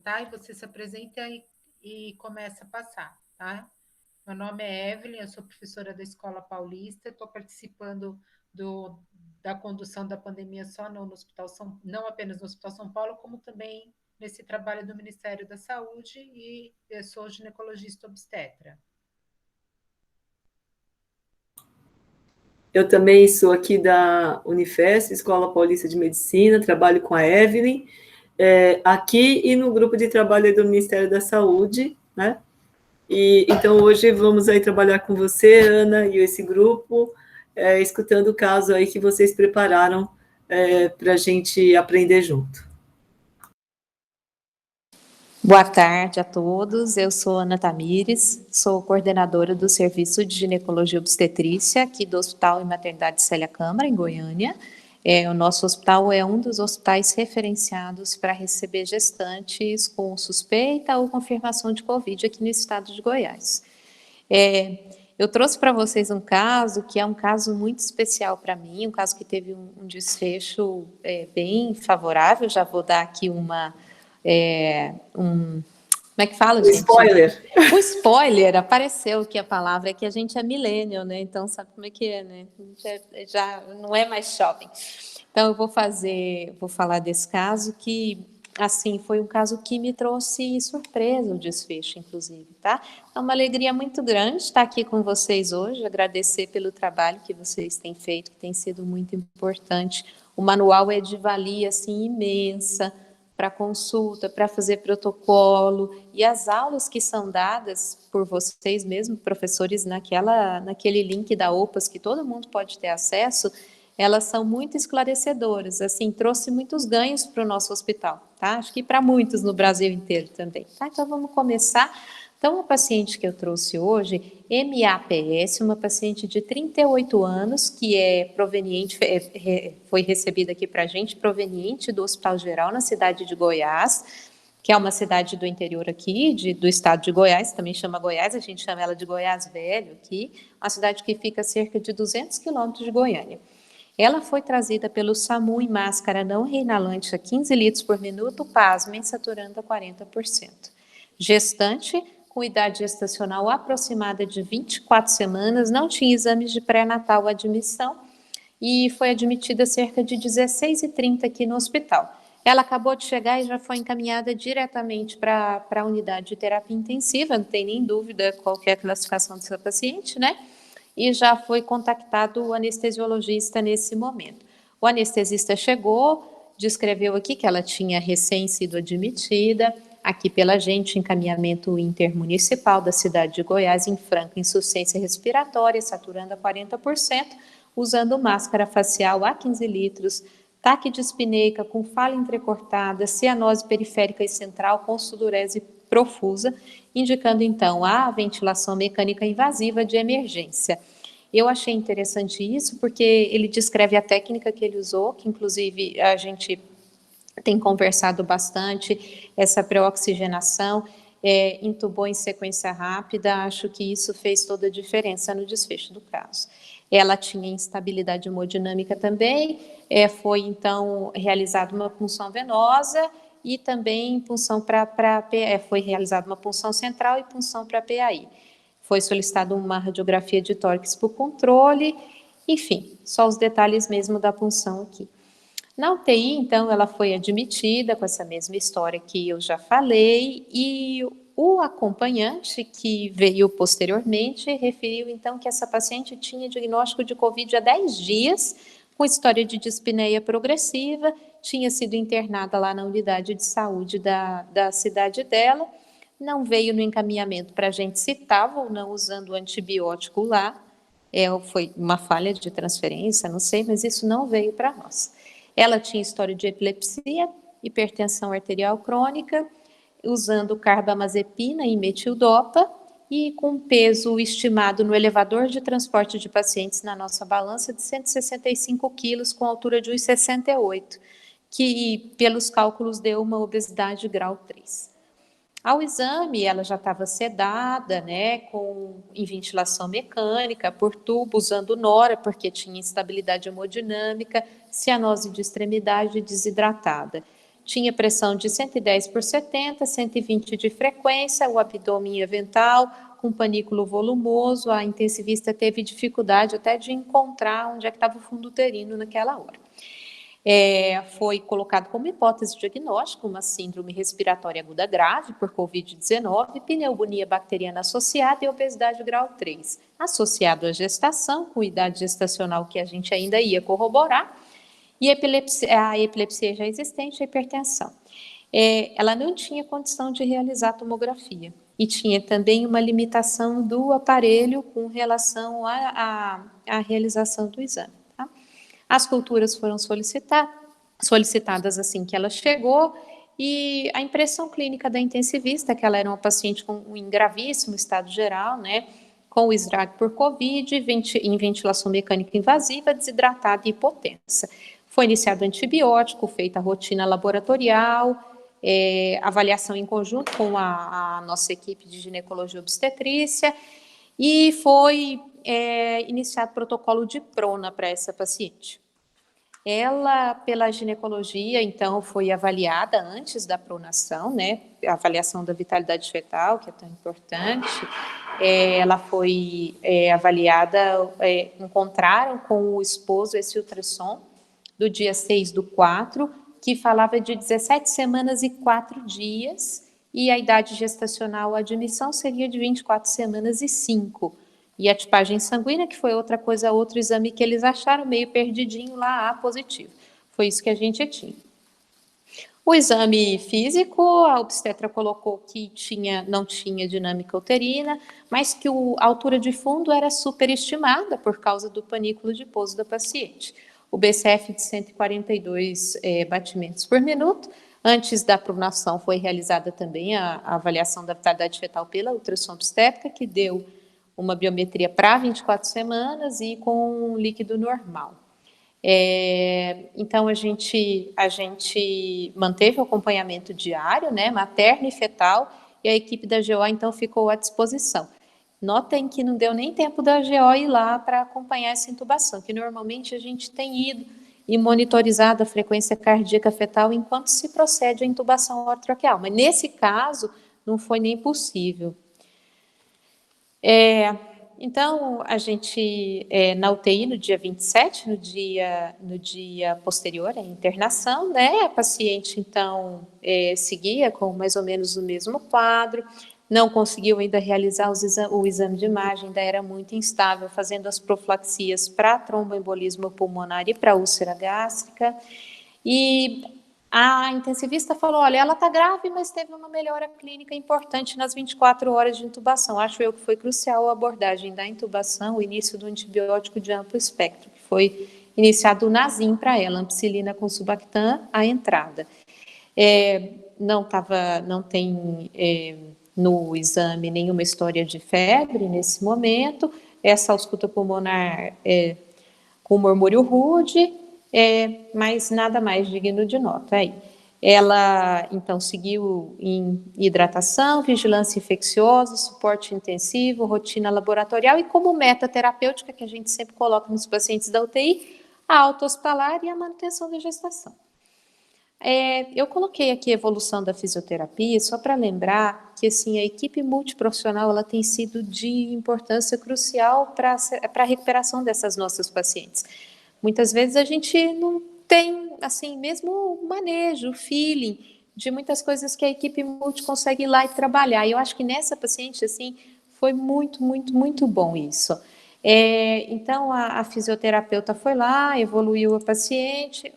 tá? E você se apresenta e começa a passar, tá? Meu nome é Evelyn, eu sou professora da Escola Paulista, estou participando da condução da pandemia só no Hospital não apenas no Hospital São Paulo, como também nesse trabalho do Ministério da Saúde, e eu sou ginecologista obstetra. Eu também sou aqui da Unifesp, Escola Paulista de Medicina, trabalho com a Evelyn, aqui e no grupo de trabalho do Ministério da Saúde, né? E então hoje vamos aí trabalhar com você, Ana, e esse grupo, escutando o caso aí que vocês prepararam para a gente aprender junto. Boa tarde a todos, eu sou Ana Tamires, sou coordenadora do Serviço de Ginecologia e Obstetrícia aqui do Hospital e Maternidade Célia Câmara, em Goiânia. O nosso hospital é um dos hospitais referenciados para receber gestantes com suspeita ou confirmação de Covid aqui no estado de Goiás. Eu trouxe para vocês um caso que é um caso muito especial para mim, um caso que teve um desfecho bem favorável. Já vou dar aqui como é que fala, gente? Spoiler. O spoiler, apareceu que a palavra é que a gente é millennial, né? Então, sabe como é que é, né? A gente já não é mais jovem. Então, eu vou falar desse caso que, assim, foi um caso que me trouxe surpresa, o desfecho, inclusive, tá? É uma alegria muito grande estar aqui com vocês hoje, agradecer pelo trabalho que vocês têm feito, que tem sido muito importante. O manual é de valia, assim, imensa, para consulta, para fazer protocolo, e as aulas que são dadas por vocês mesmos, professores, naquele link da OPAS, que todo mundo pode ter acesso, elas são muito esclarecedoras, assim, trouxe muitos ganhos para o nosso hospital, tá? Acho que para muitos no Brasil inteiro também, tá? Então, vamos começar. Então, a paciente que eu trouxe hoje, MAPS, uma paciente de 38 anos, que é proveniente, foi recebida aqui para a gente, proveniente do Hospital Geral, na cidade de Goiás, que é uma cidade do interior aqui, do estado de Goiás, também chama Goiás, a gente chama ela de Goiás Velho aqui, uma cidade que fica a cerca de 200 quilômetros de Goiânia. Ela foi trazida pelo SAMU em máscara não reinalante a 15 litros por minuto, pasmem, saturando a 40%. Gestante, com idade gestacional aproximada de 24 semanas, não tinha exames de pré-natal à admissão e foi admitida cerca de 16h30 aqui no hospital. Ela acabou de chegar e já foi encaminhada diretamente para a unidade de terapia intensiva, não tem nem dúvida qual é a classificação dessa paciente, né? E já foi contactado o anestesiologista nesse momento. O anestesista chegou, descreveu aqui que ela tinha recém sido admitida, aqui pela gente, encaminhamento intermunicipal da cidade de Goiás, em franca insuficiência respiratória, saturando a 40%, usando máscara facial a 15 litros, taquidispneica com fala entrecortada, cianose periférica e central com sudorese profusa, indicando então a ventilação mecânica invasiva de emergência. Eu achei interessante isso porque ele descreve a técnica que ele usou, que inclusive a gente tem conversado bastante, essa pré-oxigenação, intubou em sequência rápida, acho que isso fez toda a diferença no desfecho do caso. Ela tinha instabilidade hemodinâmica também, foi então realizada uma punção venosa e também punção foi realizada uma punção central e punção para PAI. Foi solicitada uma radiografia de tórax por controle, enfim, só os detalhes mesmo da punção aqui. Na UTI, então, ela foi admitida com essa mesma história que eu já falei, e o acompanhante que veio posteriormente referiu, então, que essa paciente tinha diagnóstico de Covid há 10 dias, com história de dispneia progressiva, tinha sido internada lá na unidade de saúde da cidade dela, não veio no encaminhamento para a gente se estava ou não usando o antibiótico lá, foi uma falha de transferência, não sei, mas isso não veio para nós. Ela tinha história de epilepsia, hipertensão arterial crônica, usando carbamazepina e metildopa, e com peso estimado no elevador de transporte de pacientes na nossa balança de 165 quilos, com altura de 1,68, que pelos cálculos deu uma obesidade grau 3. Ao exame, ela já estava sedada, né, em ventilação mecânica, por tubo, usando nora, porque tinha instabilidade hemodinâmica, cianose de extremidade desidratada. tinha pressão de 110/70, 120 de frequência, o abdômen avental, com panículo volumoso. A intensivista teve dificuldade até de encontrar onde é que estava o fundo uterino naquela hora. Foi colocado como hipótese diagnóstica uma síndrome respiratória aguda grave por Covid-19, pneumonia bacteriana associada e obesidade grau 3, associado à gestação, com idade gestacional que a gente ainda ia corroborar, e a epilepsia já existente, a hipertensão. Ela não tinha condição de realizar tomografia e tinha também uma limitação do aparelho com relação à realização do exame. Tá? As culturas foram solicitadas assim que ela chegou, e a impressão clínica da intensivista, que ela era uma paciente em gravíssimo estado geral, né, com o SDRAG por Covid, em ventilação mecânica invasiva, desidratada e hipotensa. Foi iniciado antibiótico, feita a rotina laboratorial, avaliação em conjunto com a nossa equipe de ginecologia e obstetrícia, e foi iniciado protocolo de prona para essa paciente. Ela, pela ginecologia, então, foi avaliada antes da pronação, né? A avaliação da vitalidade fetal, que é tão importante. Ela foi avaliada, encontraram com o esposo esse ultrassom do dia 6/4, que falava de 17 semanas e 4 dias, e a idade gestacional, a admissão seria de 24 semanas e 5. E a tipagem sanguínea, que foi outro exame que eles acharam meio perdidinho lá, A positivo. Foi isso que a gente tinha. O exame físico, a obstetra colocou que não tinha dinâmica uterina, mas que a altura de fundo era superestimada por causa do panículo de pouso da paciente. O BCF de 142 batimentos por minuto. Antes da pronação foi realizada também a avaliação da vitalidade fetal pela ultrassom obstétrica, que deu uma biometria para 24 semanas e com um líquido normal. Então, a gente manteve o acompanhamento diário, né, materno e fetal, e a equipe da GO, então, ficou à disposição. Notem que não deu nem tempo da GO ir lá para acompanhar essa intubação, que normalmente a gente tem ido e monitorizado a frequência cardíaca fetal enquanto se procede a intubação orotraqueal, mas nesse caso não foi nem possível. Então, a gente, na UTI, no dia 27, no dia posterior à internação, né, a paciente, então, seguia com mais ou menos o mesmo quadro, não conseguiu ainda realizar o exame de imagem, ainda era muito instável, fazendo as profilaxias para tromboembolismo pulmonar e para úlcera gástrica, e a intensivista falou, olha, ela está grave, mas teve uma melhora clínica importante nas 24 horas de intubação. Acho eu que foi crucial a abordagem da intubação, o início do antibiótico de amplo espectro, que foi iniciado o Nazim para ela, ampicilina com Subactam, a entrada. Não tem no exame nenhuma história de febre nesse momento, essa ausculta pulmonar com murmúrio rude, mas nada mais digno de nota aí. Ela, então, seguiu em hidratação, vigilância infecciosa, suporte intensivo, rotina laboratorial e como meta terapêutica, que a gente sempre coloca nos pacientes da UTI, a alta hospitalar e a manutenção da gestação. Eu coloquei aqui a evolução da fisioterapia, só para lembrar que, assim, a equipe multiprofissional, ela tem sido de importância crucial para a recuperação dessas nossas pacientes. Muitas vezes a gente não tem, assim, mesmo manejo, feeling de muitas coisas que a equipe multi consegue ir lá e trabalhar. E eu acho que nessa paciente, assim, foi muito, muito, muito bom isso. Então, a fisioterapeuta foi lá, evoluiu a paciente,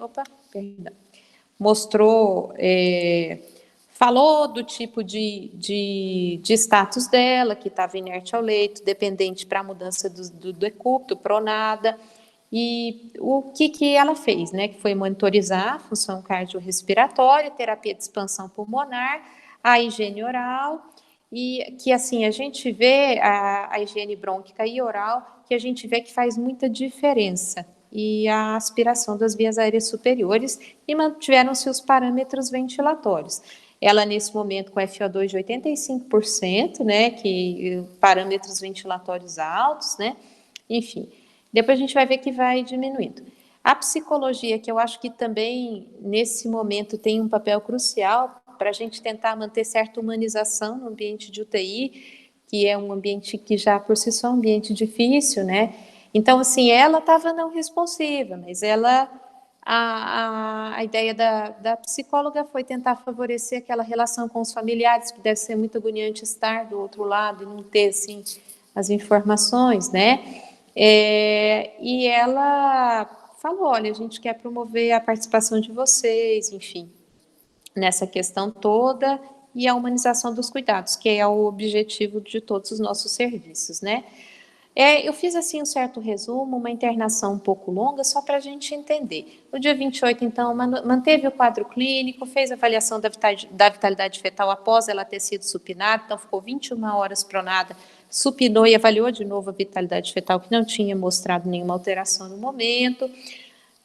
mostrou, falou do tipo de status dela, que estava inerte ao leito, dependente para a mudança do decúbito, pronada. E o que ela fez, né? Que foi monitorizar a função cardiorrespiratória, terapia de expansão pulmonar, a higiene oral, e que, assim, a gente vê a higiene brônquica e oral, que a gente vê que faz muita diferença, e a aspiração das vias aéreas superiores, e mantiveram-se os parâmetros ventilatórios. Ela, nesse momento, com FO2 de 85%, né? Que parâmetros ventilatórios altos, né? Enfim. Depois a gente vai ver que vai diminuindo. A psicologia, que eu acho que também, nesse momento, tem um papel crucial para a gente tentar manter certa humanização no ambiente de UTI, que é um ambiente que já, por si só, é um ambiente difícil, né? Então, assim, ela estava não responsiva, mas a ideia da psicóloga foi tentar favorecer aquela relação com os familiares, que deve ser muito agoniante estar do outro lado e não ter, assim, as informações, né? E ela falou, olha, a gente quer promover a participação de vocês, enfim, nessa questão toda, e a humanização dos cuidados, que é o objetivo de todos os nossos serviços, né? Eu fiz, assim, um certo resumo, uma internação um pouco longa, só para a gente entender. No dia 28, então, manteve o quadro clínico, fez a avaliação da vitalidade fetal após ela ter sido supinada, então ficou 21 horas pronada, supinou e avaliou de novo a vitalidade fetal, que não tinha mostrado nenhuma alteração no momento.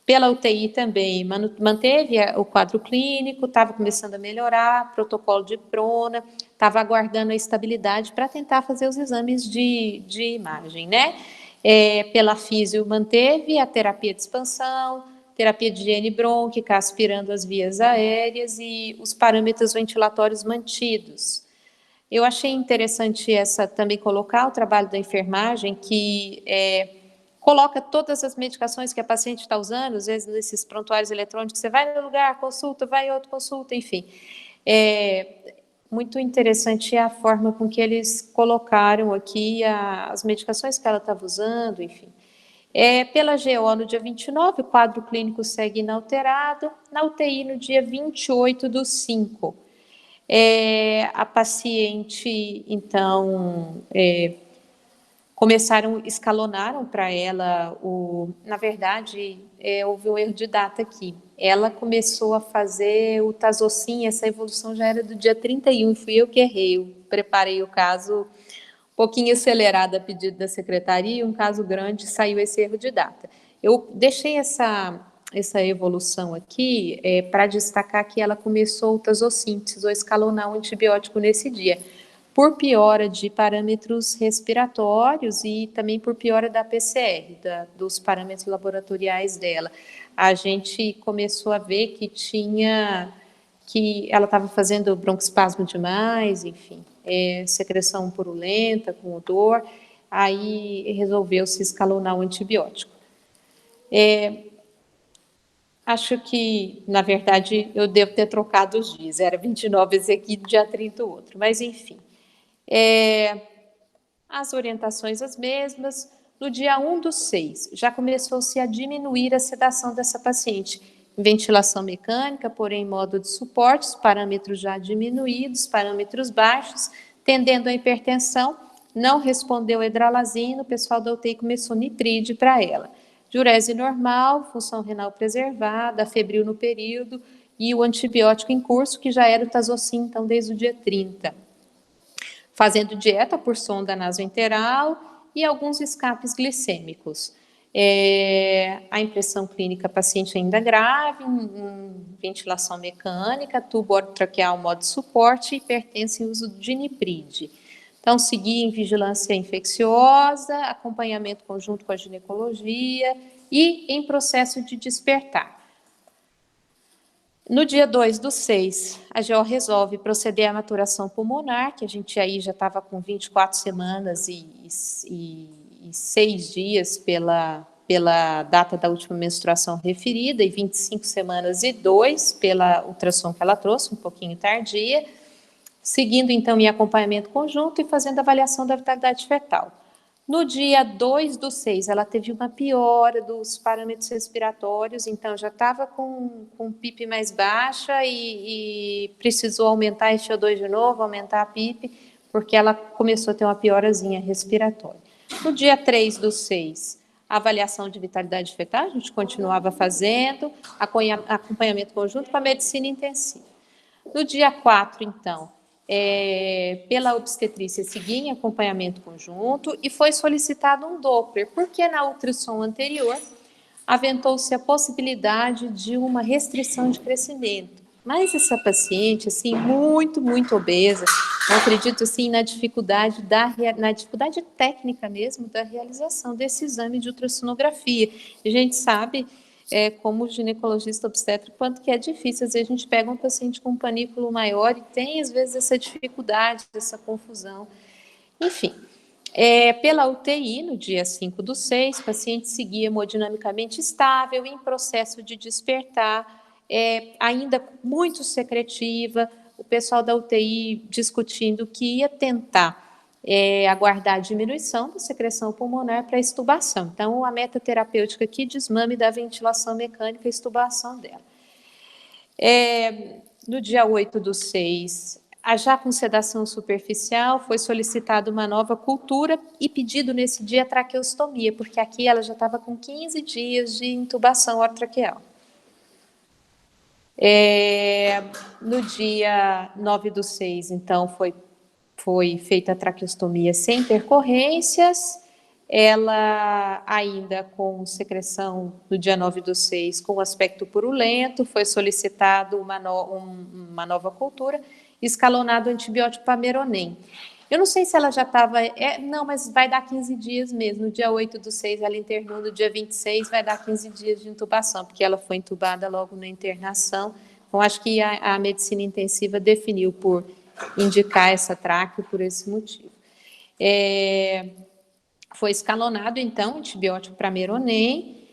Pela UTI também, manteve o quadro clínico, estava começando a melhorar, protocolo de prona, estava aguardando a estabilidade para tentar fazer os exames de imagem, né? Pela físio, manteve a terapia de expansão, terapia de higiene brônquica, aspirando as vias aéreas e os parâmetros ventilatórios mantidos. Eu achei interessante também colocar o trabalho da enfermagem, que coloca todas as medicações que a paciente está usando, às vezes nesses prontuários eletrônicos, você vai no lugar, consulta, vai em outro, consulta, enfim. Muito interessante a forma com que eles colocaram aqui as medicações que ela estava usando, enfim. Pela GO, no dia 29, o quadro clínico segue inalterado, na UTI, no dia 28/5. A paciente, então, escalonaram para ela, na verdade, houve um erro de data aqui. Ela começou a fazer o Tazocin, essa evolução já era do dia 31, fui eu que errei, eu preparei o caso um pouquinho acelerado a pedido da secretaria, um caso grande, saiu esse erro de data. Eu deixei essa evolução aqui para destacar que ela começou o Tazocin, precisou escalonar um antibiótico nesse dia, por piora de parâmetros respiratórios e também por piora da PCR, dos parâmetros laboratoriais dela. A gente começou a ver que ela estava fazendo broncoespasmo demais, enfim, secreção purulenta, com odor, aí resolveu-se escalonar o antibiótico. Acho que, na verdade, eu devo ter trocado os dias, era 29 esse aqui, dia 30 o outro, mas enfim. As orientações as mesmas. No dia 1/6, já começou-se a diminuir a sedação dessa paciente. Ventilação mecânica, porém em modo de suporte, os parâmetros já diminuídos, parâmetros baixos, tendendo à hipertensão, não respondeu hidralazina, o pessoal da UTI começou nitride para ela. Diurese normal, função renal preservada, febril no período e o antibiótico em curso, que já era o Tazocin, então, desde o dia 30. Fazendo dieta por sonda nasoenteral e alguns escapes glicêmicos. A impressão clínica, paciente ainda grave, ventilação mecânica, tubo orotraqueal modo de suporte, hipertensa e uso de nipride. Então, seguir em vigilância infecciosa, acompanhamento conjunto com a ginecologia e em processo de despertar. No dia 2/6, a GO resolve proceder à maturação pulmonar, que a gente aí já estava com 24 semanas e 6 dias pela data da última menstruação referida, e 25 semanas e 2 pela ultrassom que ela trouxe, um pouquinho tardia, seguindo então em acompanhamento conjunto e fazendo avaliação da vitalidade fetal. No dia 2/6, ela teve uma piora dos parâmetros respiratórios, então já estava com PIP mais baixa e precisou aumentar a FO2 de novo, aumentar a PIP, porque ela começou a ter uma piorazinha respiratória. No dia 3/6, a avaliação de vitalidade fetal, a gente continuava fazendo, acompanhamento conjunto com a medicina intensiva. No dia 4, então, pela obstetrícia, segui em acompanhamento conjunto e foi solicitado um Doppler, porque na ultrassom anterior aventou-se a possibilidade de uma restrição de crescimento. Mas essa paciente, assim, muito, muito obesa, eu acredito, assim, na dificuldade técnica mesmo da realização desse exame de ultrassonografia. A gente sabe como ginecologista obstetra, quanto que é difícil. Às vezes a gente pega um paciente com um panículo maior e tem, às vezes, essa dificuldade, essa confusão. Enfim, pela UTI, no dia 5/6, o paciente seguia hemodinamicamente estável, em processo de despertar, ainda muito secretiva, o pessoal da UTI discutindo que ia tentar aguardar a diminuição da secreção pulmonar para a extubação. Então, a meta terapêutica aqui, desmame da ventilação mecânica e extubação dela. No dia 8/6, já com sedação superficial, foi solicitada uma nova cultura e pedido nesse dia traqueostomia, porque aqui ela já estava com 15 dias de intubação orotraqueal. No dia 9/6, então, foi feita a traqueostomia sem intercorrências, ela ainda com secreção no dia 9/6, com aspecto purulento, foi solicitado uma nova cultura, escalonado antibiótico Pameronem. Eu não sei se ela já estava, não, mas vai dar 15 dias mesmo, no dia 8/6 ela internou, no dia 26 vai dar 15 dias de intubação, porque ela foi intubada logo na internação. Então, acho que a medicina intensiva definiu por indicar essa tráqueo por esse motivo. Foi escalonado, então, antibiótico Pameronem.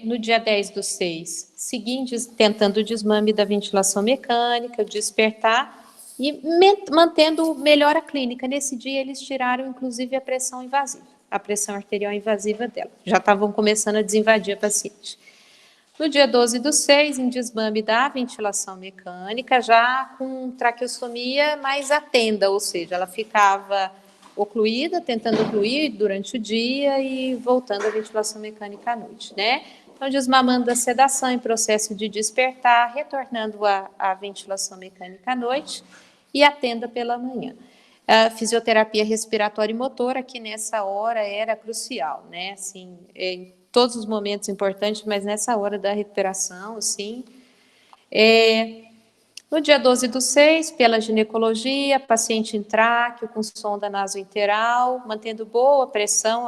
No dia 10/6, seguinte, tentando o desmame da ventilação mecânica, despertar e mantendo melhora clínica. Nesse dia, eles tiraram, inclusive, a pressão invasiva, a pressão arterial invasiva dela. Já estavam começando a desinvadir a paciente. No dia 12/6, em desmame da ventilação mecânica, já com traqueostomia mais atenda, ou seja, ela ficava ocluída, tentando ocluir durante o dia e voltando à ventilação mecânica à noite, né? Então, desmamando da sedação em processo de despertar, retornando à ventilação mecânica à noite e atenda pela manhã. A fisioterapia respiratória e motora, que nessa hora era crucial, né? Assim, em todos os momentos importantes, mas nessa hora da recuperação, assim. No dia 12/6, pela ginecologia, paciente em tráqueo com sonda nasointeral, mantendo boa pressão,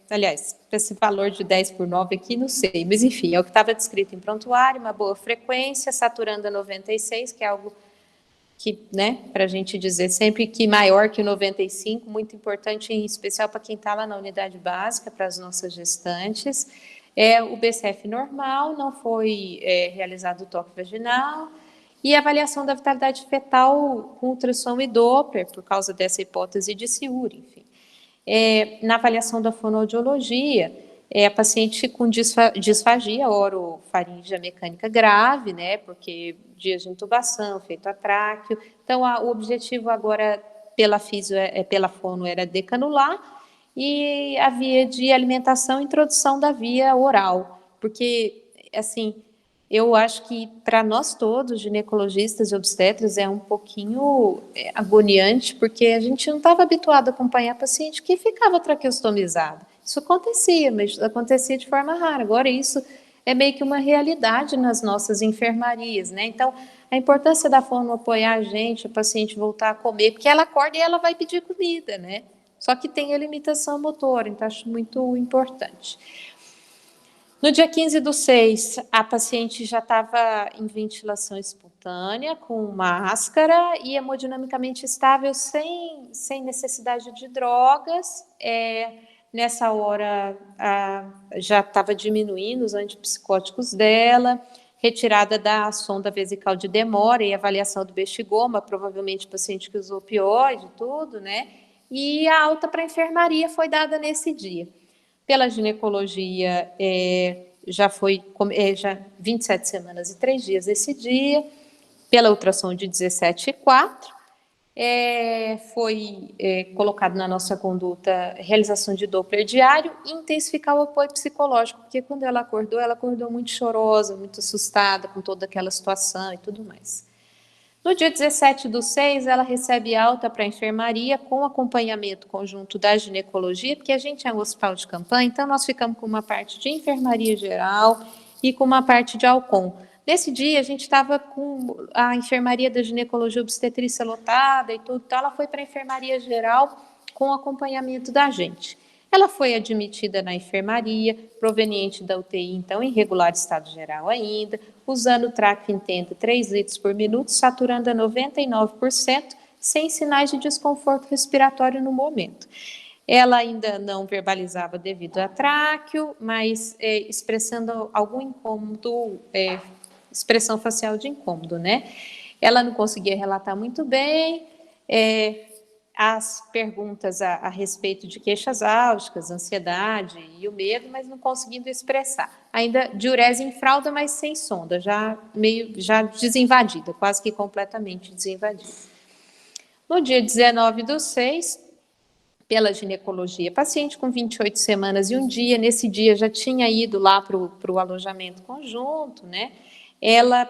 aliás, esse valor de 10/9 aqui, não sei, mas enfim, é o que estava descrito em prontuário, uma boa frequência, saturando a 96, que é algo que, né, para a gente dizer sempre que maior que o 95, muito importante, em especial para quem está lá na unidade básica, para as nossas gestantes. O BCF normal, não foi realizado o toque vaginal, e a avaliação da vitalidade fetal com ultrassom e Doppler, por causa dessa hipótese de Ciuri, enfim. Na avaliação da fonoaudiologia, a paciente com disfagia orofaríngea mecânica grave, né, porque dias de intubação, feito a tráqueo. Então, o objetivo agora, pela fisio, pela fono, era decanular, e a via de alimentação, introdução da via oral, porque, assim, eu acho que para nós todos, ginecologistas e obstetras, é um pouquinho agoniante, porque a gente não estava habituado a acompanhar paciente que ficava traqueostomizada. Isso acontecia, mas acontecia de forma rara. Agora, isso é meio que uma realidade nas nossas enfermarias, né? Então, a importância da fono apoiar a gente, o paciente voltar a comer, porque ela acorda e ela vai pedir comida, né? Só que tem a limitação motora, então acho muito importante. No dia 15/6, a paciente já estava em ventilação espontânea, com máscara e hemodinamicamente estável, sem necessidade de drogas. Nessa hora, já estava diminuindo os antipsicóticos dela, retirada da sonda vesical de demora e avaliação do bexigoma, provavelmente paciente que usou opioide e tudo, né? E a alta para a enfermaria foi dada nesse dia. Pela ginecologia, já foi 27 semanas e 3 dias esse dia. Pela ultrassom de 17/4, foi colocado na nossa conduta realização de Doppler diário e intensificar o apoio psicológico, porque quando ela acordou muito chorosa, muito assustada com toda aquela situação e tudo mais. No dia 17/6, ela recebe alta para a enfermaria com acompanhamento conjunto da ginecologia, porque a gente é um hospital de campanha, então nós ficamos com uma parte de enfermaria geral e com uma parte de Alcon. Nesse dia, a gente estava com a enfermaria da ginecologia obstetrícia lotada e tudo, então ela foi para a enfermaria geral com acompanhamento da gente. Ela foi admitida na enfermaria, proveniente da UTI, então em regular estado geral ainda, usando o traque Intenta 3 litros por minuto, saturando a 99%, sem sinais de desconforto respiratório no momento. Ela ainda não verbalizava devido a tráqueo, mas expressando algum incômodo, expressão facial de incômodo, né? Ela não conseguia relatar muito bem, as perguntas a respeito de queixas álgicas, ansiedade e o medo, mas não conseguindo expressar. Ainda diurese em fralda, mas sem sonda, já desinvadida, quase que completamente desinvadida. No dia 19/6, pela ginecologia, paciente com 28 semanas e um dia, nesse dia já tinha ido lá para o alojamento conjunto, né? Ela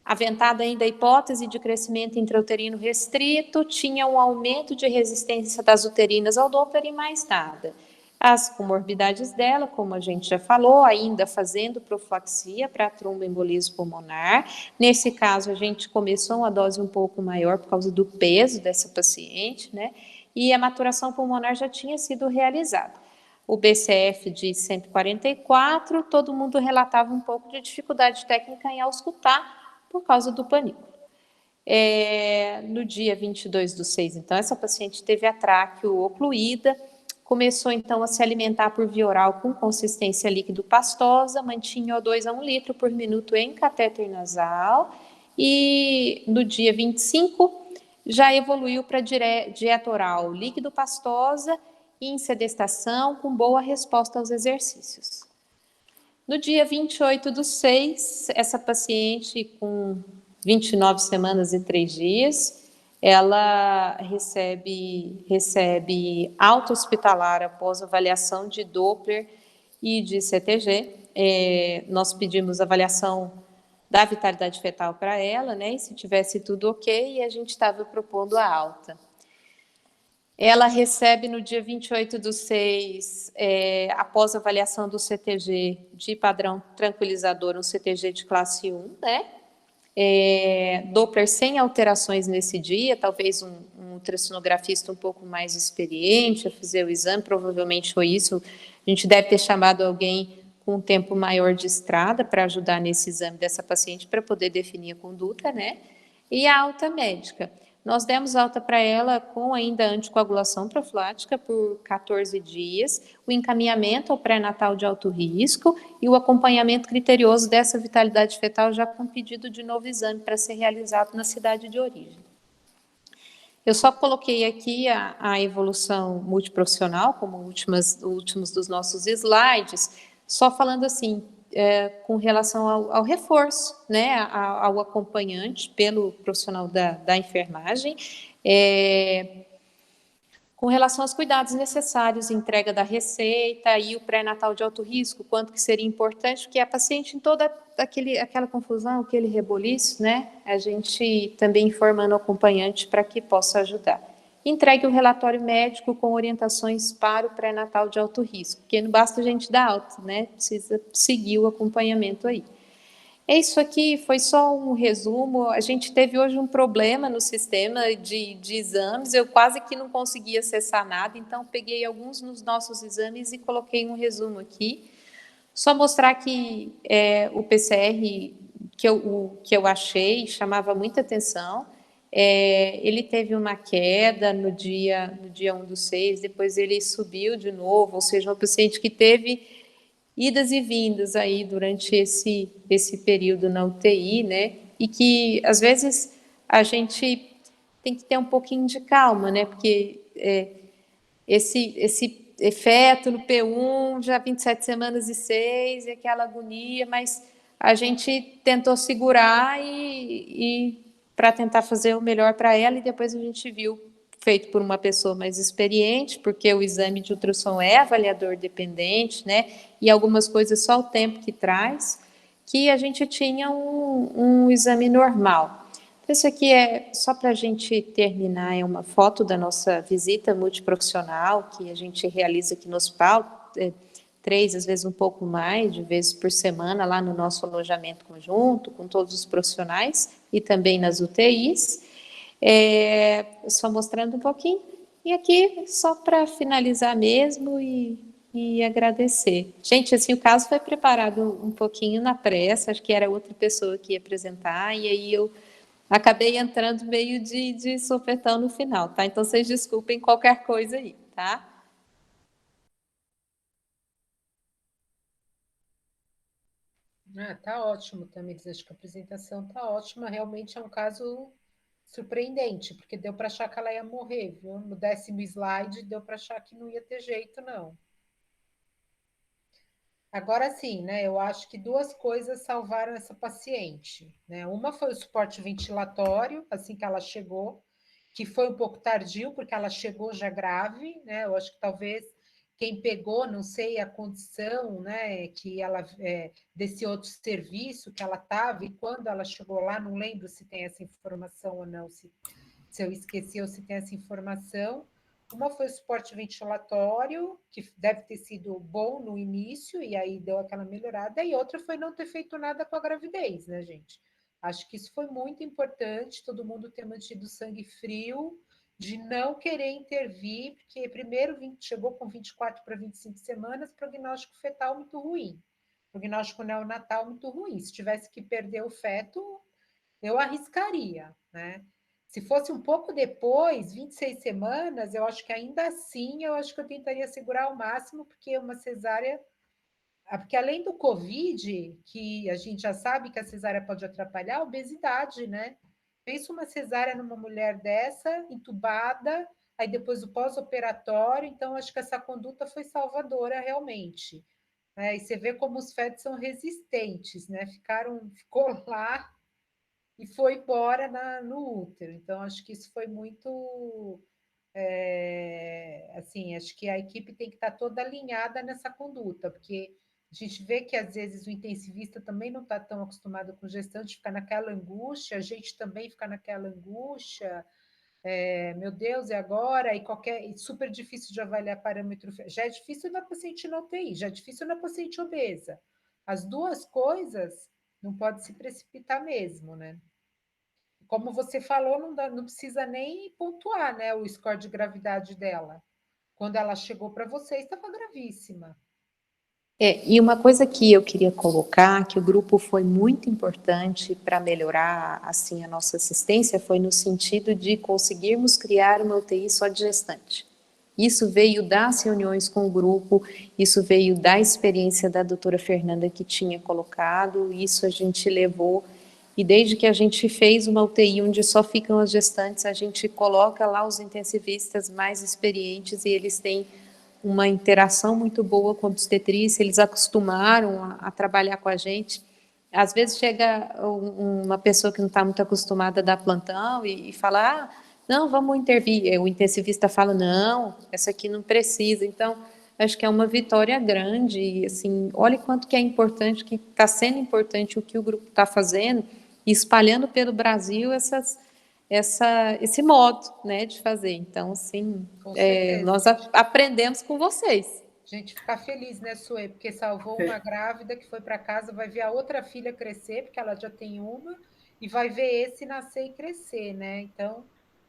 aventada ainda a hipótese de crescimento intrauterino restrito, tinha um aumento de resistência das uterinas ao Doppler e mais nada. As comorbidades dela, como a gente já falou, ainda fazendo profilaxia para tromboembolismo pulmonar. Nesse caso, a gente começou uma dose um pouco maior por causa do peso dessa paciente, né? E a maturação pulmonar já tinha sido realizada. O BCF de 144, todo mundo relatava um pouco de dificuldade técnica em auscultar, por causa do panículo. No dia 22/6, então, essa paciente teve a tráqueo ocluída, começou, então, a se alimentar por via oral com consistência líquido-pastosa, mantinha O2 a 1 litro por minuto em catéter nasal, e no dia 25, já evoluiu para dieta oral líquido-pastosa e em sedestação, com boa resposta aos exercícios. No dia 28/6, essa paciente com 29 semanas e 3 dias, ela recebe alta hospitalar após avaliação de Doppler e de CTG. Nós pedimos avaliação da vitalidade fetal para ela, né? E se tivesse tudo ok, a gente estava propondo a alta. Ela recebe no dia 28/6, após avaliação do CTG de padrão tranquilizador, um CTG de classe 1, né? Doppler sem alterações nesse dia, talvez um ultrassonografista um pouco mais experiente a fazer o exame, provavelmente foi isso. A gente deve ter chamado alguém com um tempo maior de estrada para ajudar nesse exame dessa paciente para poder definir a conduta, né? E a alta médica. Nós demos alta para ela com ainda anticoagulação profilática por 14 dias, o encaminhamento ao pré-natal de alto risco e o acompanhamento criterioso dessa vitalidade fetal já com pedido de novo exame para ser realizado na cidade de origem. Eu só coloquei aqui a evolução multiprofissional, como últimos dos nossos slides, só falando assim, com relação ao reforço, né, ao acompanhante pelo profissional da enfermagem, com relação aos cuidados necessários, entrega da receita e o pré-natal de alto risco, quanto que seria importante, porque a paciente em toda aquela confusão, aquele reboliço, né, a gente também informando o acompanhante para que possa ajudar. Entregue o relatório médico com orientações para o pré-natal de alto risco, porque não basta a gente dar alta, né? Precisa seguir o acompanhamento aí. Isso aqui foi só um resumo. A gente teve hoje um problema no sistema de exames, eu quase que não conseguia acessar nada, então peguei alguns dos nossos exames e coloquei um resumo aqui. Só mostrar que o PCR que eu achei chamava muita atenção. Ele teve uma queda no dia 1/6, depois ele subiu de novo, ou seja, uma paciente que teve idas e vindas aí durante esse período na UTI, né? E que, às vezes, a gente tem que ter um pouquinho de calma, né? Porque esse feto no P1, já 27 semanas e 6, e aquela agonia, mas a gente tentou segurar e para tentar fazer o melhor para ela, e depois a gente viu, feito por uma pessoa mais experiente, porque o exame de ultrassom é avaliador dependente, né? E algumas coisas só o tempo que traz, que a gente tinha um exame normal. Então, isso aqui é só para a gente terminar, é uma foto da nossa visita multiprofissional que a gente realiza aqui no hospital, 3, às vezes um pouco mais, de vezes por semana, lá no nosso alojamento conjunto, com todos os profissionais, e também nas UTIs. Só mostrando um pouquinho. E aqui, só para finalizar mesmo e agradecer. Gente, assim, o caso foi preparado um pouquinho na pressa, acho que era outra pessoa que ia apresentar, e aí eu acabei entrando meio de sopetão no final, tá? Então, vocês desculpem qualquer coisa aí, tá? Tá ótimo, Tamires. Acho que a apresentação tá ótima. Realmente é um caso surpreendente, porque deu para achar que ela ia morrer, viu? No 10º slide, deu para achar que não ia ter jeito, não. Agora sim, né? Eu acho que duas coisas salvaram essa paciente, né? Uma foi o suporte ventilatório, assim que ela chegou, que foi um pouco tardio, porque ela chegou já grave, né? Eu acho que talvez quem pegou, não sei a condição, né? Que ela desse outro serviço que ela estava, e quando ela chegou lá, não lembro se tem essa informação ou não, se eu esqueci ou se tem essa informação. Uma foi o suporte ventilatório, que deve ter sido bom no início, e aí deu aquela melhorada, e outra foi não ter feito nada com a gravidez, né, gente? Acho que isso foi muito importante, todo mundo ter mantido sangue frio, de não querer intervir, porque primeiro chegou com 24 para 25 semanas, prognóstico fetal muito ruim, prognóstico neonatal muito ruim. Se tivesse que perder o feto, eu arriscaria, né? Se fosse um pouco depois, 26 semanas, eu acho que ainda assim, eu acho que eu tentaria segurar ao máximo, porque uma cesárea. Porque além do Covid, que a gente já sabe que a cesárea pode atrapalhar, a obesidade, né? Pensa uma cesárea numa mulher dessa, entubada, aí depois o pós-operatório, então acho que essa conduta foi salvadora realmente. E você vê como os fetos são resistentes, né? Ficou lá e foi embora no útero. Então, acho que isso foi muito. Assim, acho que a equipe tem que estar toda alinhada nessa conduta, porque a gente vê que às vezes o intensivista também não está tão acostumado com gestante, fica naquela angústia, a gente também fica naquela angústia. Meu Deus, e agora? E super difícil de avaliar parâmetro. Já é difícil na paciente na UTI, já é difícil na paciente obesa. As duas coisas não pode se precipitar mesmo, né? Como você falou, não precisa nem pontuar, né, o score de gravidade dela. Quando ela chegou para você, estava gravíssima. E uma coisa que eu queria colocar, que o grupo foi muito importante para melhorar assim a nossa assistência, foi no sentido de conseguirmos criar uma UTI só de gestante. Isso veio das reuniões com o grupo, isso veio da experiência da doutora Fernanda que tinha colocado, isso a gente levou, e desde que a gente fez uma UTI onde só ficam as gestantes, a gente coloca lá os intensivistas mais experientes e eles têm uma interação muito boa com a obstetrícia, eles acostumaram a trabalhar com a gente. Às vezes chega uma pessoa que não está muito acostumada a dar plantão e fala, não, vamos intervir. O intensivista fala, não, essa aqui não precisa. Então, acho que é uma vitória grande. E, assim, olha quanto que é importante, que está sendo importante o que o grupo está fazendo, e espalhando pelo Brasil esse modo, né, de fazer. Então, assim, nós aprendemos com vocês. Gente, ficar feliz, né, Suê? Porque salvou uma grávida que foi para casa, vai ver a outra filha crescer, porque ela já tem uma, e vai ver esse nascer e crescer, né? Então,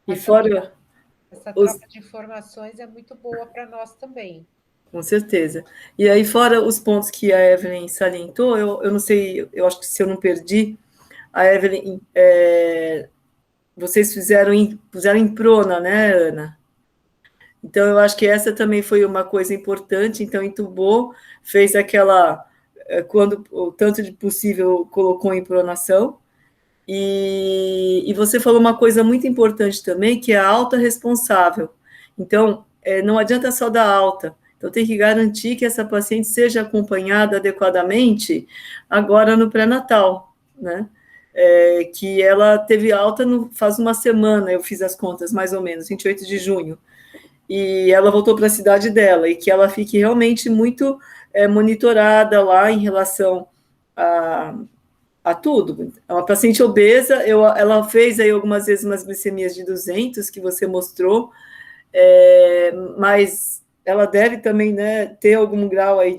essa troca de informações é muito boa para nós também. Com certeza. E aí, fora os pontos que a Evelyn salientou, eu não sei, eu acho que se eu não perdi, a Evelyn, vocês puseram em prona, né, Ana? Então, eu acho que essa também foi uma coisa importante. Então, entubou, fez aquela, quando o tanto de possível colocou em pronação. E você falou uma coisa muito importante também, que é a alta responsável. Então, não adianta só dar alta. Então, tem que garantir que essa paciente seja acompanhada adequadamente agora no pré-natal, né? Que ela teve alta faz uma semana, eu fiz as contas, mais ou menos, 28 de junho. E ela voltou para a cidade dela, e que ela fique realmente muito monitorada lá em relação a tudo. É uma paciente obesa, ela fez aí algumas vezes umas glicemias de 200, que você mostrou, mas ela deve também, né, ter algum grau aí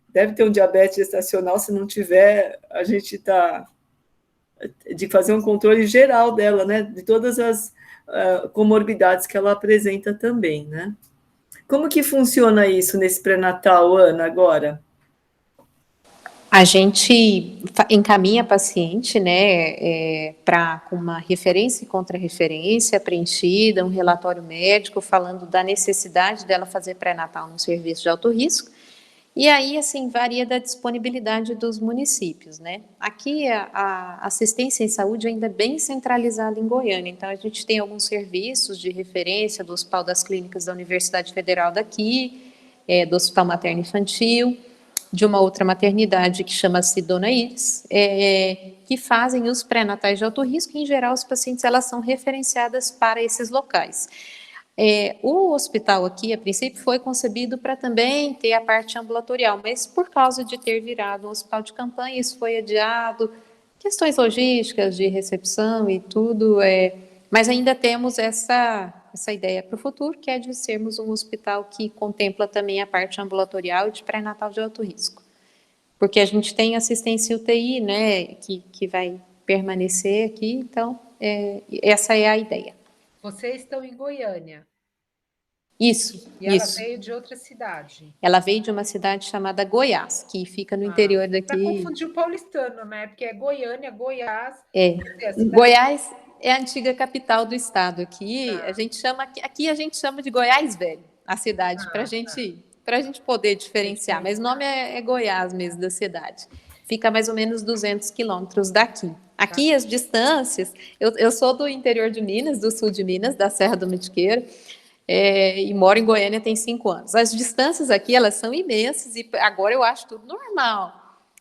deve ter um diabetes gestacional, se não tiver, a gente está de fazer um controle geral dela, né, de todas comorbidades que ela apresenta também, né? Como que funciona isso nesse pré-natal, Ana, agora? A gente encaminha a paciente, né, com uma referência e contra-referência preenchida, um relatório médico falando da necessidade dela fazer pré-natal num serviço de alto risco. E aí, assim, varia da disponibilidade dos municípios, né? Aqui a assistência em saúde ainda é bem centralizada em Goiânia, então a gente tem alguns serviços de referência do Hospital das Clínicas da Universidade Federal daqui, do Hospital Materno Infantil, de uma outra maternidade que chama-se Dona Iris, que fazem os pré-natais de alto risco, e em geral os pacientes elas são referenciadas para esses locais. O hospital aqui, a princípio, foi concebido para também ter a parte ambulatorial, mas por causa de ter virado um hospital de campanha, isso foi adiado, questões logísticas de recepção e tudo, mas ainda temos essa ideia para o futuro, que é de sermos um hospital que contempla também a parte ambulatorial e de pré-natal de alto risco. Porque a gente tem assistência UTI, né, que vai permanecer aqui, então, essa é a ideia. Vocês estão em Goiânia. Isso, E ela isso. veio de outra cidade. Ela veio de uma cidade chamada Goiás, que fica no interior Para daqui. confundir o paulistano, né? Porque é Goiânia, Goiás. Goiás é a antiga capital do estado. Aqui Tá. a gente chama de Goiás Velho, a cidade, para a gente poder diferenciar. Mas o nome é Goiás mesmo da cidade. Fica mais ou menos 200 quilômetros daqui. Aqui as distâncias, eu sou do interior de Minas, do sul de Minas, da Serra do Mantiqueiro, e moro em Goiânia tem 5 anos. As distâncias aqui, elas são imensas e agora eu acho tudo normal.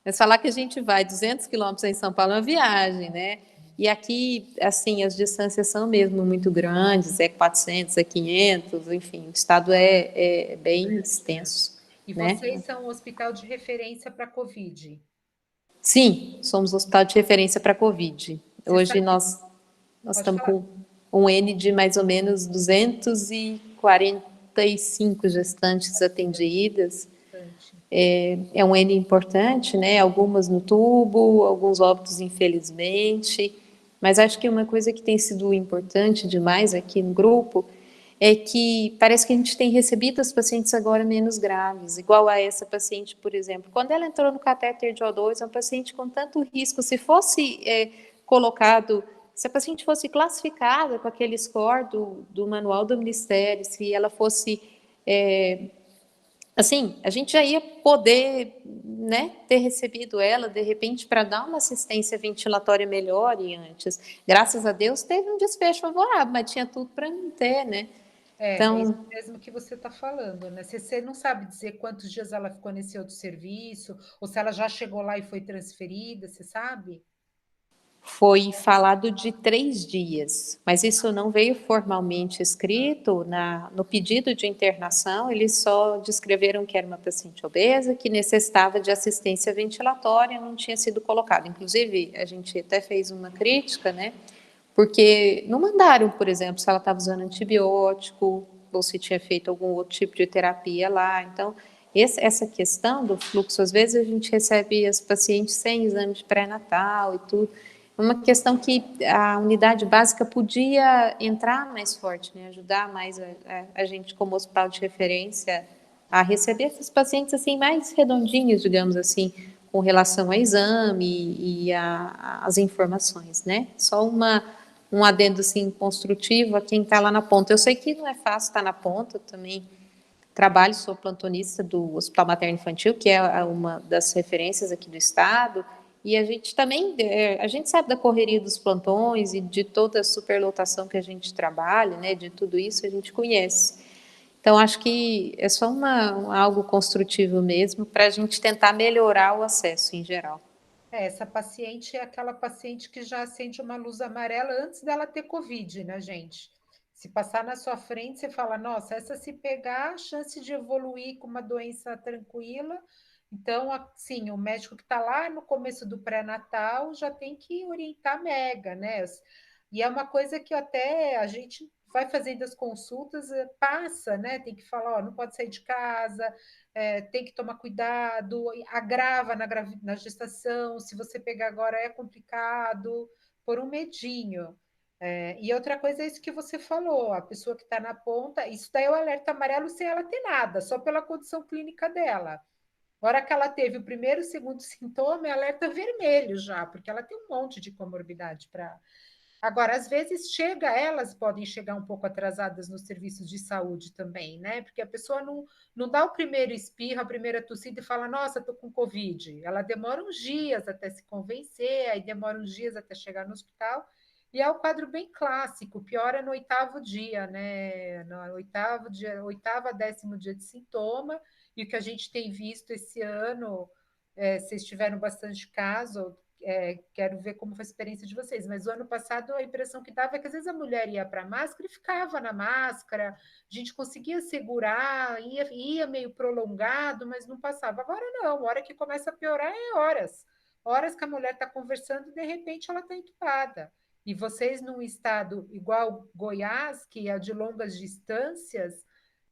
Mas falar que a gente vai 200 quilômetros em São Paulo é uma viagem, né? E aqui, assim, as distâncias são mesmo muito grandes, 400, 500, enfim, o estado é bem extenso, E né? vocês são um hospital de referência para Covid? Sim, somos hospital de referência para Covid. Você Hoje sabe? nós Pode estamos falar. com um N de mais ou menos 245 gestantes atendidas. É um N importante, né? Algumas no tubo, alguns óbitos, infelizmente. Mas acho que uma coisa que tem sido importante demais aqui no grupo é que parece que a gente tem recebido as pacientes agora menos graves, igual a essa paciente, por exemplo. Quando ela entrou no catéter de O2, é uma paciente com tanto risco. Se fosse colocado, se a paciente fosse classificada com aquele score do manual do Ministério, se ela fosse assim, a gente já ia poder, né, ter recebido ela, de repente, para dar uma assistência ventilatória melhor e antes. Graças a Deus, teve um desfecho favorável, mas tinha tudo para não ter, né? É isso Então, mesmo que você está falando, né? Você não sabe dizer quantos dias ela ficou nesse outro serviço, ou se ela já chegou lá e foi transferida, você sabe? foi falado de 3 dias, mas isso não veio formalmente escrito no pedido de internação, eles só descreveram que era uma paciente obesa, que necessitava de assistência ventilatória, não tinha sido colocado. Inclusive, a gente até fez uma crítica, né? Porque não mandaram, por exemplo, se ela estava usando antibiótico ou se tinha feito algum outro tipo de terapia lá. Então, essa questão do fluxo, às vezes a gente recebe as pacientes sem exame de pré-natal e tudo. É uma questão que a unidade básica podia entrar mais forte, né? Ajudar mais a gente como hospital de referência a receber esses pacientes assim mais redondinhos, digamos assim, com relação ao exame e as informações, né? Só um adendo assim construtivo a quem está lá na ponta. Eu sei que não é fácil estar na ponta, eu também trabalho, sou plantonista do Hospital Materno Infantil, que é uma das referências aqui do estado, e a gente também, a gente sabe da correria dos plantões e de toda a superlotação que a gente trabalha, né, de tudo isso a gente conhece. Então, acho que é só algo construtivo mesmo para a gente tentar melhorar o acesso em geral. Essa paciente é aquela paciente que já acende uma luz amarela antes dela ter Covid, né, gente? Se passar na sua frente, você fala, nossa, essa se pegar, a chance de evoluir com uma doença tranquila. Então, assim, o médico que está lá no começo do pré-natal já tem que orientar mega, né? E é uma coisa que até a gente vai fazendo as consultas, passa, né? Tem que falar, ó, não pode sair de casa, tem que tomar cuidado, agrava na gestação, se você pegar agora é complicado, por um medinho. E outra coisa é isso que você falou, a pessoa que está na ponta, isso daí é o alerta amarelo sem ela ter nada, só pela condição clínica dela. Na hora que ela teve o primeiro e o segundo sintoma, é alerta vermelho já, porque ela tem um monte de comorbidade para. Agora, às vezes elas podem chegar um pouco atrasadas nos serviços de saúde também, né? Porque a pessoa não dá o primeiro espirro, a primeira tossida e fala, nossa, estou com Covid. Ela demora uns dias até se convencer, aí demora uns dias até chegar no hospital, e é o quadro bem clássico, piora no 8º dia, né? No 8º dia, 8º a 10º dia de sintoma, e o que a gente tem visto esse ano, vocês tiveram bastante caso, quero ver como foi a experiência de vocês, mas o ano passado a impressão que dava é que às vezes a mulher ia para a máscara e ficava na máscara, a gente conseguia segurar, ia meio prolongado, mas não passava. Agora não, a hora que começa a piorar é horas que a mulher está conversando e de repente ela está entubada. E vocês num estado igual Goiás, que é de longas distâncias,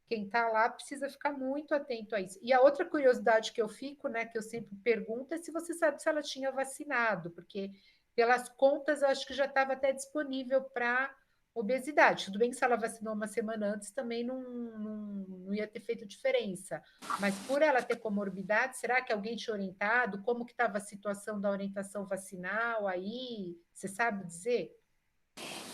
quem está lá precisa ficar muito atento a isso. E a outra curiosidade que eu fico, né, que eu sempre pergunto, é se você sabe se ela tinha vacinado, porque pelas contas eu acho que já estava até disponível para obesidade. Tudo bem que se ela vacinou uma semana antes também não ia ter feito diferença. Mas por ela ter comorbidade, será que alguém tinha orientado? Como que estava a situação da orientação vacinal aí? Você sabe dizer?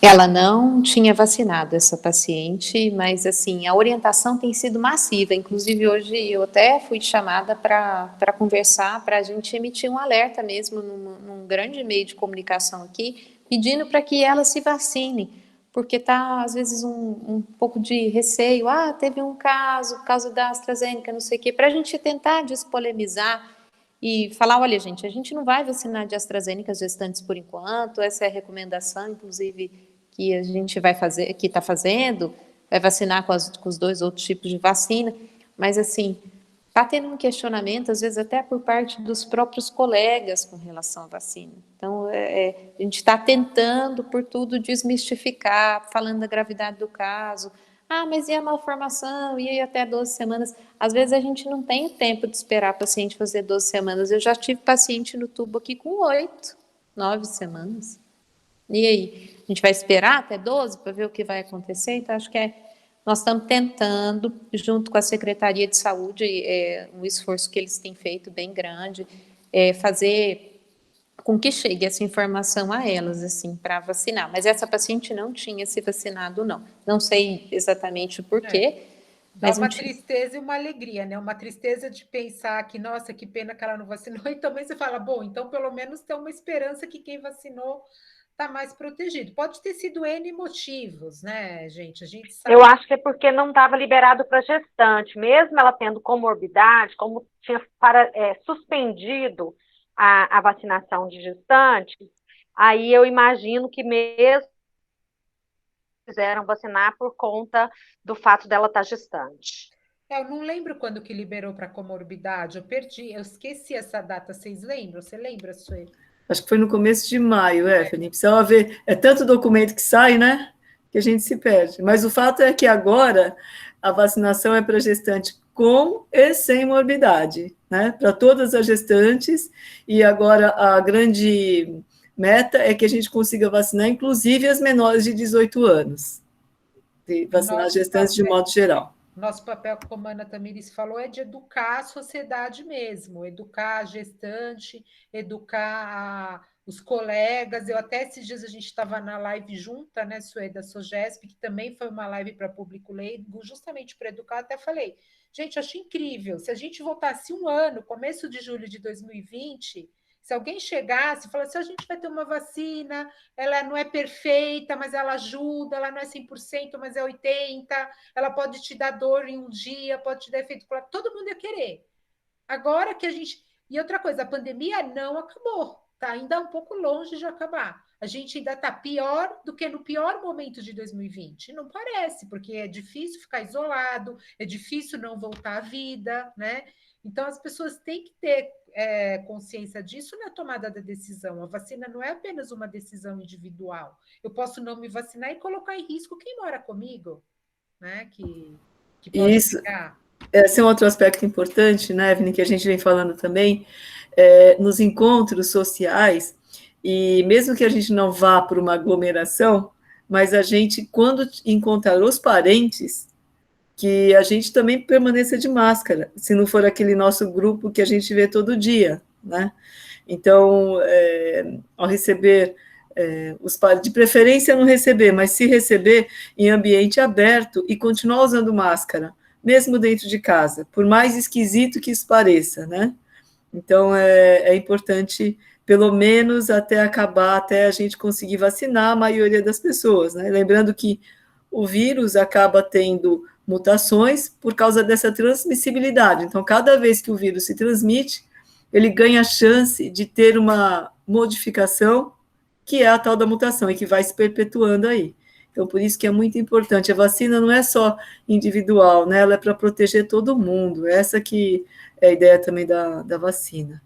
Ela não tinha vacinado essa paciente, mas assim, a orientação tem sido massiva. Inclusive, hoje eu até fui chamada para conversar, para a gente emitir um alerta mesmo num grande meio de comunicação aqui, pedindo para que ela se vacine, porque está, às vezes, um pouco de receio. Ah, teve um caso da AstraZeneca, não sei o quê, para a gente tentar despolemizar e falar, olha, gente, a gente não vai vacinar de AstraZeneca as gestantes por enquanto, essa é a recomendação, inclusive, que a gente vai fazer, que está fazendo, vai vacinar com os 2 outros tipos de vacina, mas assim, está tendo um questionamento, às vezes até por parte dos próprios colegas com relação à vacina. Então, a gente está tentando, por tudo, desmistificar, falando da gravidade do caso. Ah, mas e a malformação? E aí até 12 semanas? Às vezes a gente não tem o tempo de esperar a paciente fazer 12 semanas. Eu já tive paciente no tubo aqui com 8, 9 semanas. E aí? A gente vai esperar até 12 para ver o que vai acontecer? Então, acho que nós estamos tentando, junto com a Secretaria de Saúde, um esforço que eles têm feito bem grande, fazer com que chegue essa informação a elas, assim, para vacinar. Mas essa paciente não tinha se vacinado, não. Não sei exatamente o porquê. Dá uma tristeza e uma alegria, né? Uma tristeza de pensar que, nossa, que pena que ela não vacinou, e também você fala, bom, então pelo menos tem uma esperança que quem vacinou está mais protegido. Pode ter sido N motivos, né, gente? A gente sabe. Eu acho que é porque não estava liberado para gestante, mesmo ela tendo comorbidade, como tinha suspendido a vacinação de gestantes, aí eu imagino que mesmo quiseram vacinar por conta do fato dela estar gestante. Eu não lembro quando que liberou para comorbidade, eu esqueci essa data, vocês lembram? Você lembra, Sueli? Acho que foi no começo de maio, Felipe. Precisava ver, é tanto documento que sai, né, que a gente se perde. Mas o fato é que agora a vacinação é para gestante com e sem morbidade, né, para todas as gestantes, e agora a grande meta é que a gente consiga vacinar, inclusive as menores de 18 anos, e vacinar as gestantes de modo geral. Nosso papel, como a Ana Tamires falou, é de educar a sociedade mesmo, educar a gestante, educar os colegas. Eu até esses dias a gente estava na live junta, né, Sueli, da Sogesp, que também foi uma live para público leigo, justamente para educar. Até falei, gente, acho incrível, se a gente voltasse um ano, começo de julho de 2020... Se alguém chegasse e falasse, a gente vai ter uma vacina, ela não é perfeita, mas ela ajuda, ela não é 100%, mas é 80%, ela pode te dar dor em um dia, pode te dar efeito colateral, todo mundo ia querer. Agora que a gente... E outra coisa, a pandemia não acabou, está ainda um pouco longe de acabar. A gente ainda está pior do que no pior momento de 2020. Não parece, porque é difícil ficar isolado, é difícil não voltar à vida, né? Então, as pessoas têm que ter consciência disso na tomada da decisão. A vacina não é apenas uma decisão individual. Eu posso não me vacinar e colocar em risco quem mora comigo, né? Que pode pegar. Esse é um outro aspecto importante, né, Evelyn, que a gente vem falando também, nos encontros sociais, e mesmo que a gente não vá para uma aglomeração, mas a gente, quando encontrar os parentes, que a gente também permaneça de máscara, se não for aquele nosso grupo que a gente vê todo dia, né? Então, ao receber os parentes, de preferência não receber, mas se receber em ambiente aberto e continuar usando máscara, mesmo dentro de casa, por mais esquisito que isso pareça, né? Então, é importante, pelo menos até acabar, até a gente conseguir vacinar a maioria das pessoas, né? Lembrando que o vírus acaba tendo mutações por causa dessa transmissibilidade. Então, cada vez que o vírus se transmite, ele ganha a chance de ter uma modificação, que é a tal da mutação, e que vai se perpetuando aí. Então, por isso que é muito importante. A vacina não é só individual, né? Ela é para proteger todo mundo. Essa que é a ideia também da vacina.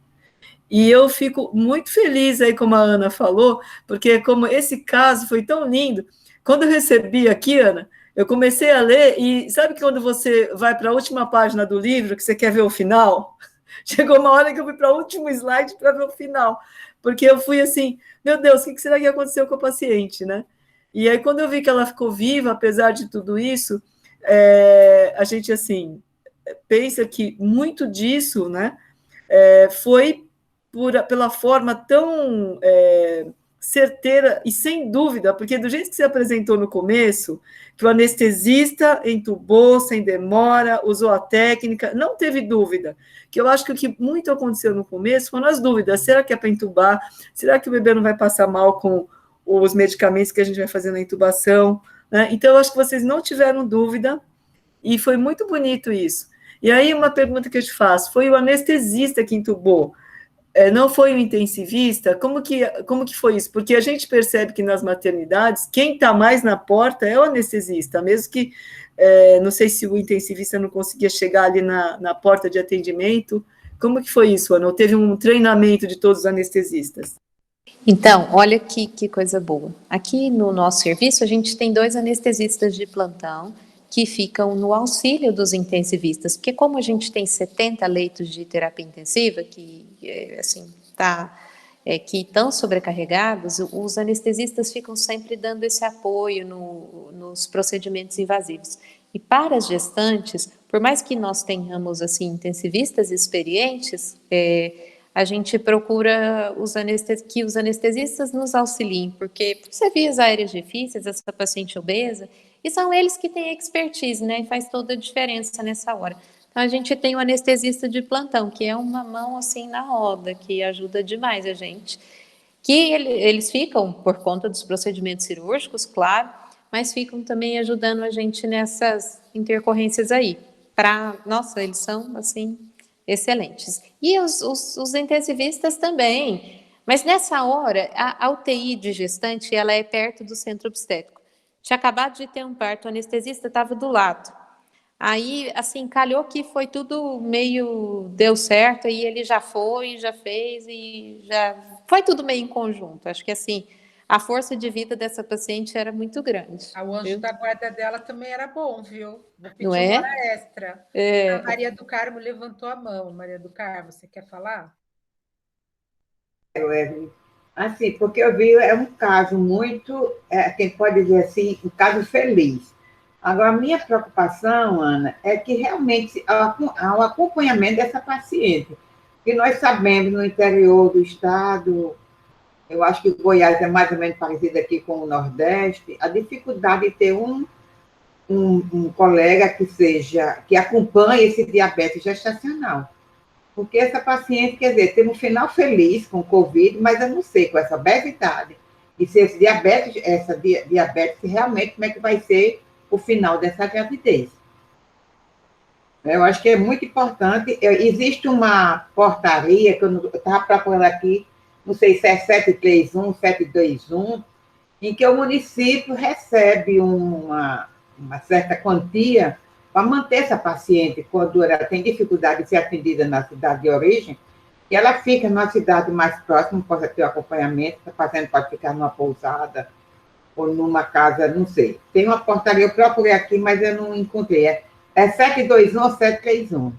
E eu fico muito feliz aí, como a Ana falou, porque como esse caso foi tão lindo, quando eu recebi aqui, Ana, eu comecei a ler, e sabe que quando você vai para a última página do livro, que você quer ver o final? Chegou uma hora que eu fui para o último slide para ver o final, porque eu fui assim, meu Deus, o que será que aconteceu com a paciente, né? E aí, quando eu vi que ela ficou viva, apesar de tudo isso, a gente, assim, pensa que muito disso, né, foi pela forma tão certeira e sem dúvida, porque do jeito que você apresentou no começo, que o anestesista entubou sem demora, usou a técnica, não teve dúvida, que eu acho que o que muito aconteceu no começo foram as dúvidas, será que é para entubar? Será que o bebê não vai passar mal com os medicamentos que a gente vai fazer na intubação? Né? Então, eu acho que vocês não tiveram dúvida, e foi muito bonito isso. E aí, uma pergunta que eu te faço, foi o anestesista que entubou? Não foi o intensivista? Como que foi isso? Porque a gente percebe que nas maternidades, quem está mais na porta é o anestesista, mesmo que, não sei se o intensivista não conseguia chegar ali na porta de atendimento. Como que foi isso, Ana? Ou teve um treinamento de todos os anestesistas? Então, olha que coisa boa. Aqui no nosso serviço, a gente tem 2 anestesistas de plantão que ficam no auxílio dos intensivistas, porque como a gente tem 70 leitos de terapia intensiva, que assim, que estão sobrecarregados, os anestesistas ficam sempre dando esse apoio nos procedimentos invasivos. E para as gestantes, por mais que nós tenhamos assim intensivistas experientes, a gente procura que os anestesistas nos auxiliem, porque por ser vias aéreas difíceis, essa paciente obesa, e são eles que têm expertise, né? E faz toda a diferença nessa hora. Então, a gente tem o anestesista de plantão, que é uma mão assim na roda, que ajuda demais a gente. Que eles ficam por conta dos procedimentos cirúrgicos, claro, mas ficam também ajudando a gente nessas intercorrências aí. Nossa, eles são assim excelentes. E os intensivistas também. Mas nessa hora, a UTI de gestante, ela é perto do centro obstétrico. Tinha acabado de ter um parto, o anestesista estava do lado. Aí, assim, calhou que foi tudo deu certo, e ele já foi, já fez, e já foi tudo meio em conjunto. Acho que, assim, a força de vida dessa paciente era muito grande. O anjo da guarda dela também era bom, viu? Vou pedir uma hora extra. A Maria do Carmo levantou a mão. Maria do Carmo, você quer falar? Assim, porque eu vi, é um caso muito, quem pode dizer assim, um caso feliz. Agora, a minha preocupação, Ana, é que realmente há um acompanhamento dessa paciente. Que nós sabemos, no interior do estado, eu acho que o Goiás é mais ou menos parecido aqui com o Nordeste, a dificuldade de ter um colega que acompanhe esse diabetes gestacional. Porque essa paciente, quer dizer, teve um final feliz com o Covid, mas eu não sei, com essa obesidade, e se essa diabetes realmente, como é que vai ser o final dessa gravidez. Eu acho que é muito importante. Existe uma portaria, que eu estava procurando aqui, não sei se é 731, 721, em que o município recebe uma certa quantia para manter essa paciente, quando ela tem dificuldade de ser atendida na cidade de origem, e ela fica numa cidade mais próxima, pode ter o acompanhamento, a paciente pode ficar numa pousada ou numa casa, não sei. Tem uma portaria, eu procurei aqui, mas eu não encontrei. É 721 ou 731.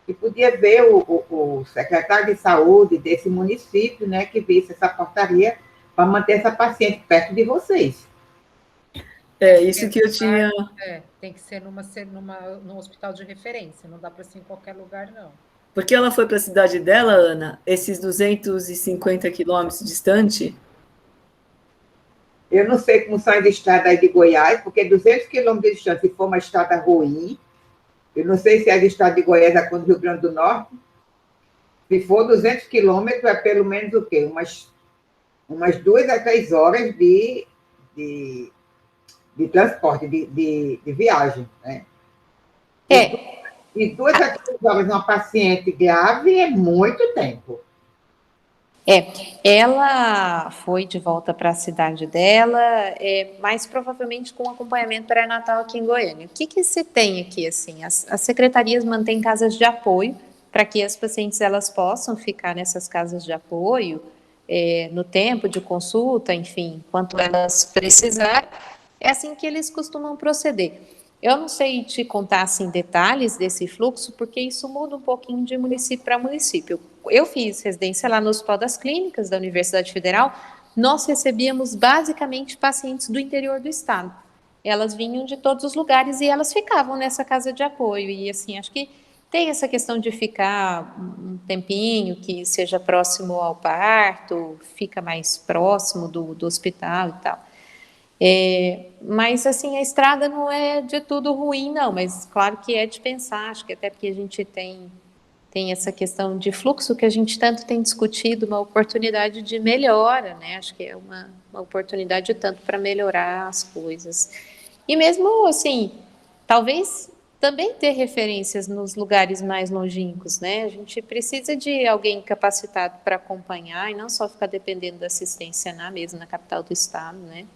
E podia ver o secretário de saúde desse município, né, que visse essa portaria para manter essa paciente perto de vocês. É isso que eu tinha. Tem que ser num hospital de referência, não dá para ser em qualquer lugar, não. Porque ela foi para a cidade dela, Ana, esses 250 quilômetros distante? Eu não sei como são as estradas aí de Goiás, porque 200 quilômetros de distância, se for uma estrada ruim, eu não sei se é a estrada de Goiás é quando Rio Grande do Norte, se for 200 quilômetros, é pelo menos o quê? Umas 2 a 3 horas de transporte, de viagem, né? É, E 2 a 3 horas uma paciente grave é muito tempo. ela foi de volta para a cidade dela, mas provavelmente com acompanhamento pré-natal aqui em Goiânia. O que que se tem aqui, assim? As secretarias mantêm casas de apoio para que as pacientes elas possam ficar nessas casas de apoio no tempo de consulta, enfim, enquanto elas precisarem. É assim que eles costumam proceder. Eu não sei te contar assim detalhes desse fluxo, porque isso muda um pouquinho de município para município. Eu fiz residência lá no Hospital das Clínicas da Universidade Federal, nós recebíamos basicamente pacientes do interior do estado. Elas vinham de todos os lugares e elas ficavam nessa casa de apoio. E assim, acho que tem essa questão de ficar um tempinho que seja próximo ao parto, fica mais próximo do hospital e tal. Mas assim, a estrada não é de tudo ruim, não, mas claro que é de pensar, acho que até porque a gente tem essa questão de fluxo que a gente tanto tem discutido, uma oportunidade de melhora, né? Acho que é uma oportunidade tanto para melhorar as coisas. E mesmo assim, talvez também ter referências nos lugares mais longínquos, né? A gente precisa de alguém capacitado para acompanhar e não só ficar dependendo da assistência mesmo na capital do estado, né?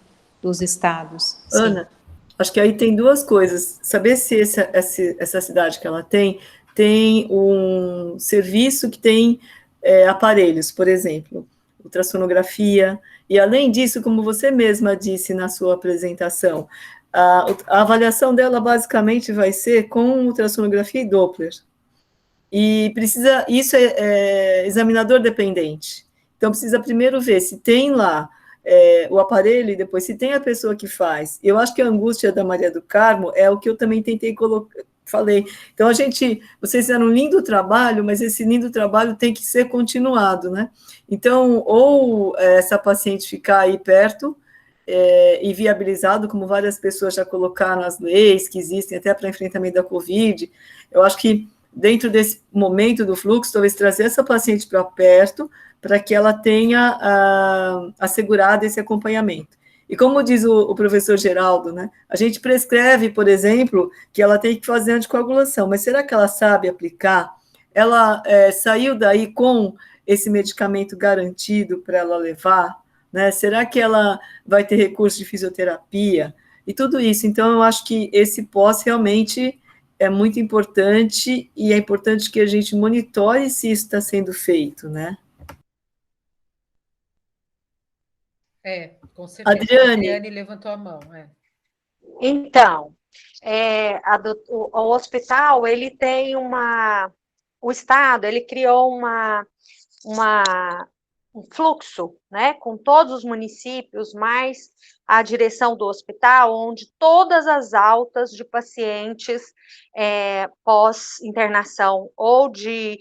Dos estados, sim. Ana, acho que aí tem duas coisas. Saber se essa cidade que ela tem um serviço que tem aparelhos, por exemplo, ultrassonografia, e além disso, como você mesma disse na sua apresentação, a avaliação dela basicamente vai ser com ultrassonografia e Doppler. E isso é examinador dependente. Então, precisa primeiro ver se tem lá o aparelho e depois se tem a pessoa que faz. Eu acho que a angústia da Maria do Carmo é o que eu também tentei colocar, falei. Então, vocês fizeram um lindo trabalho, mas esse lindo trabalho tem que ser continuado, né? Então, ou essa paciente ficar aí perto e viabilizado, como várias pessoas já colocaram as leis que existem até para enfrentamento da Covid, eu acho que dentro desse momento do fluxo, talvez trazer essa paciente para perto, para que ela tenha assegurado esse acompanhamento. E como diz o professor Geraldo, né, a gente prescreve, por exemplo, que ela tem que fazer anticoagulação, mas será que ela sabe aplicar? Ela saiu daí com esse medicamento garantido para ela levar? Né? Será que ela vai ter recurso de fisioterapia? E tudo isso. Então, eu acho que esse pós realmente é muito importante e é importante que a gente monitore se isso está sendo feito, né? Com certeza. Adriane. A Adriane levantou a mão. Então, o hospital, ele tem o Estado, ele criou um fluxo, né, com todos os municípios, mais a direção do hospital, onde todas as altas de pacientes pós-internação ou de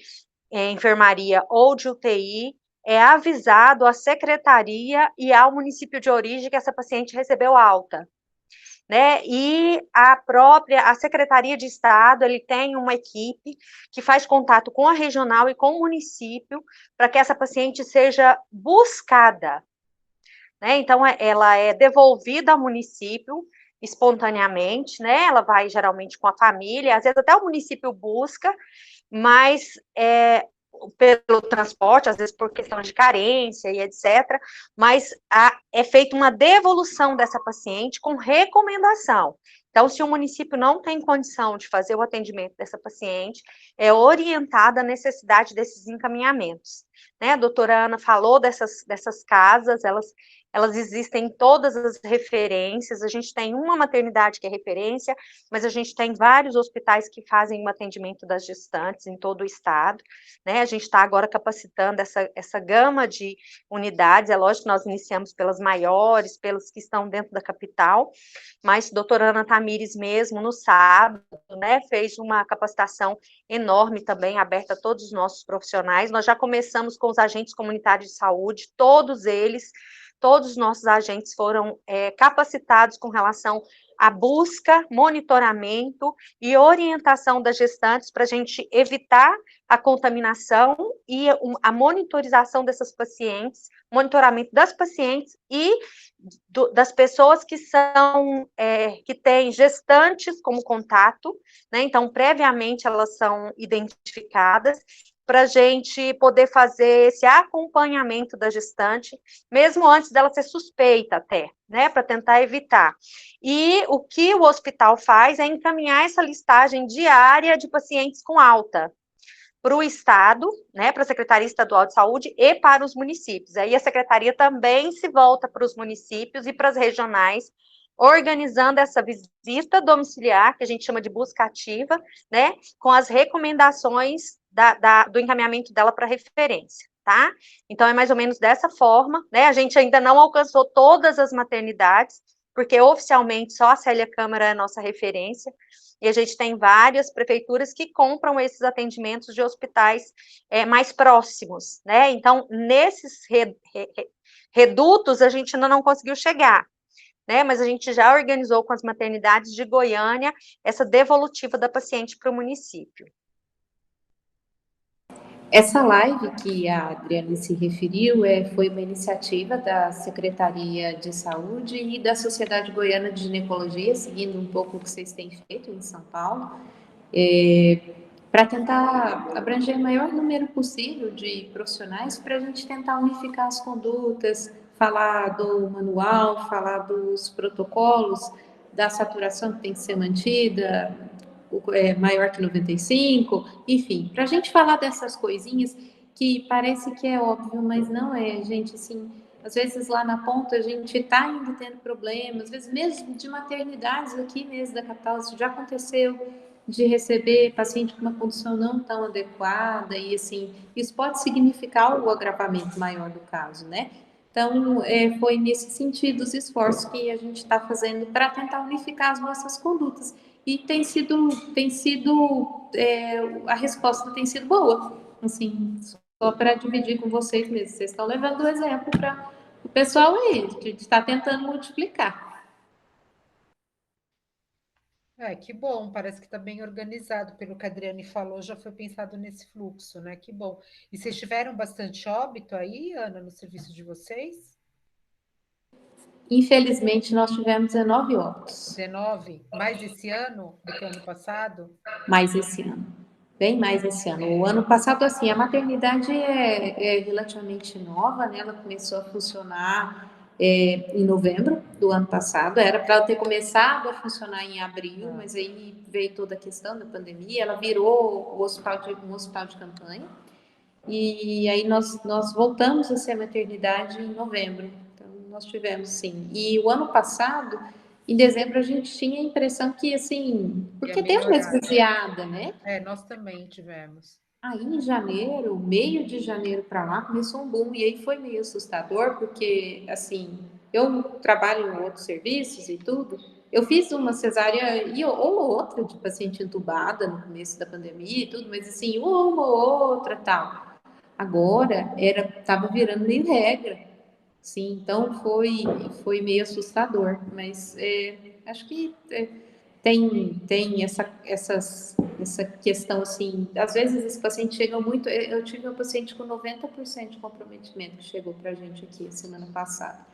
enfermaria ou de UTI, é avisado à secretaria e ao município de origem que essa paciente recebeu alta. Né? E a Secretaria de Estado, ele tem uma equipe que faz contato com a regional e com o município para que essa paciente seja buscada. Né? Então, ela é devolvida ao município espontaneamente, né? Ela vai geralmente com a família, às vezes até o município busca, mas pelo transporte, às vezes por questão de carência e etc., mas é feita uma devolução dessa paciente com recomendação. Então, se o município não tem condição de fazer o atendimento dessa paciente, é orientada a necessidade desses encaminhamentos. Né? A doutora Ana falou dessas casas, elas elas existem em todas as referências, a gente tem uma maternidade que é referência, mas a gente tem vários hospitais que fazem o atendimento das gestantes em todo o estado, né? A gente está agora capacitando essa gama de unidades, é lógico que nós iniciamos pelas maiores, pelas que estão dentro da capital, mas a doutora Ana Tamires mesmo, no sábado, né, fez uma capacitação enorme também, aberta a todos os nossos profissionais. Nós já começamos com os agentes comunitários de saúde, todos os nossos agentes foram capacitados com relação à busca, monitoramento e orientação das gestantes para a gente evitar a contaminação e a monitorização dessas pacientes, monitoramento das pacientes e das pessoas que são, que têm gestantes como contato, né? Então, previamente elas são identificadas para a gente poder fazer esse acompanhamento da gestante, mesmo antes dela ser suspeita até, né, para tentar evitar. E o que o hospital faz é encaminhar essa listagem diária de pacientes com alta para o Estado, né, para a Secretaria Estadual de Saúde e para os municípios. Aí a Secretaria também se volta para os municípios e para as regionais, organizando essa visita domiciliar, que a gente chama de busca ativa, né, com as recomendações do encaminhamento dela para referência, tá? Então, é mais ou menos dessa forma, né, a gente ainda não alcançou todas as maternidades, porque oficialmente só a Célia Câmara é a nossa referência, e a gente tem várias prefeituras que compram esses atendimentos de hospitais mais próximos, né? Então, nesses redutos, a gente ainda não conseguiu chegar, né? Mas a gente já organizou com as maternidades de Goiânia essa devolutiva da paciente para o município. Essa live que a Adriane se referiu foi uma iniciativa da Secretaria de Saúde e da Sociedade Goiana de Ginecologia, seguindo um pouco o que vocês têm feito em São Paulo, para tentar abranger o maior número possível de profissionais para a gente tentar unificar as condutas, falar do manual, falar dos protocolos, da saturação que tem que ser mantida, maior que 95, enfim, para a gente falar dessas coisinhas que parece que é óbvio, mas não é, gente, assim, às vezes lá na ponta a gente está ainda tendo problemas, às vezes mesmo de maternidades aqui mesmo da capital, isso já aconteceu, de receber paciente com uma condição não tão adequada, e assim, isso pode significar o agravamento maior do caso, né? Então, foi nesse sentido os esforços que a gente está fazendo para tentar unificar as nossas condutas. E a resposta tem sido boa, assim, só para dividir com vocês mesmos. Vocês estão levando o exemplo para o pessoal aí, de estar tentando multiplicar. Que bom, parece que está bem organizado, pelo que a Adriane falou, já foi pensado nesse fluxo, né? Que bom. E vocês tiveram bastante óbito aí, Ana, no serviço de vocês? Infelizmente, nós tivemos 19 óbitos. 19? Mais esse ano do que ano passado? Mais esse ano. Bem mais esse ano. O ano passado, assim, a maternidade é relativamente nova, né? Ela começou a funcionar em novembro do ano passado. Era para ela ter começado a funcionar em abril, mas aí veio toda a questão da pandemia. Ela virou um hospital de campanha. E aí nós voltamos a ser a maternidade em novembro. Então, nós tivemos, sim. E o ano passado, em dezembro, a gente tinha a impressão que, assim, porque deu uma esvaziada, né? Nós também tivemos. Aí, em janeiro, meio de janeiro para lá, começou um boom. E aí foi meio assustador, porque, assim, eu trabalho em outros serviços e tudo. Eu fiz uma cesárea ou outra de paciente entubada no começo da pandemia e tudo, mas, assim, uma ou outra tal. Agora estava virando meio regra, sim. Então foi meio assustador, mas acho que tem essa questão assim. Às vezes esses pacientes chegam muito. Eu tive um paciente com 90% de comprometimento que chegou para a gente aqui semana passada.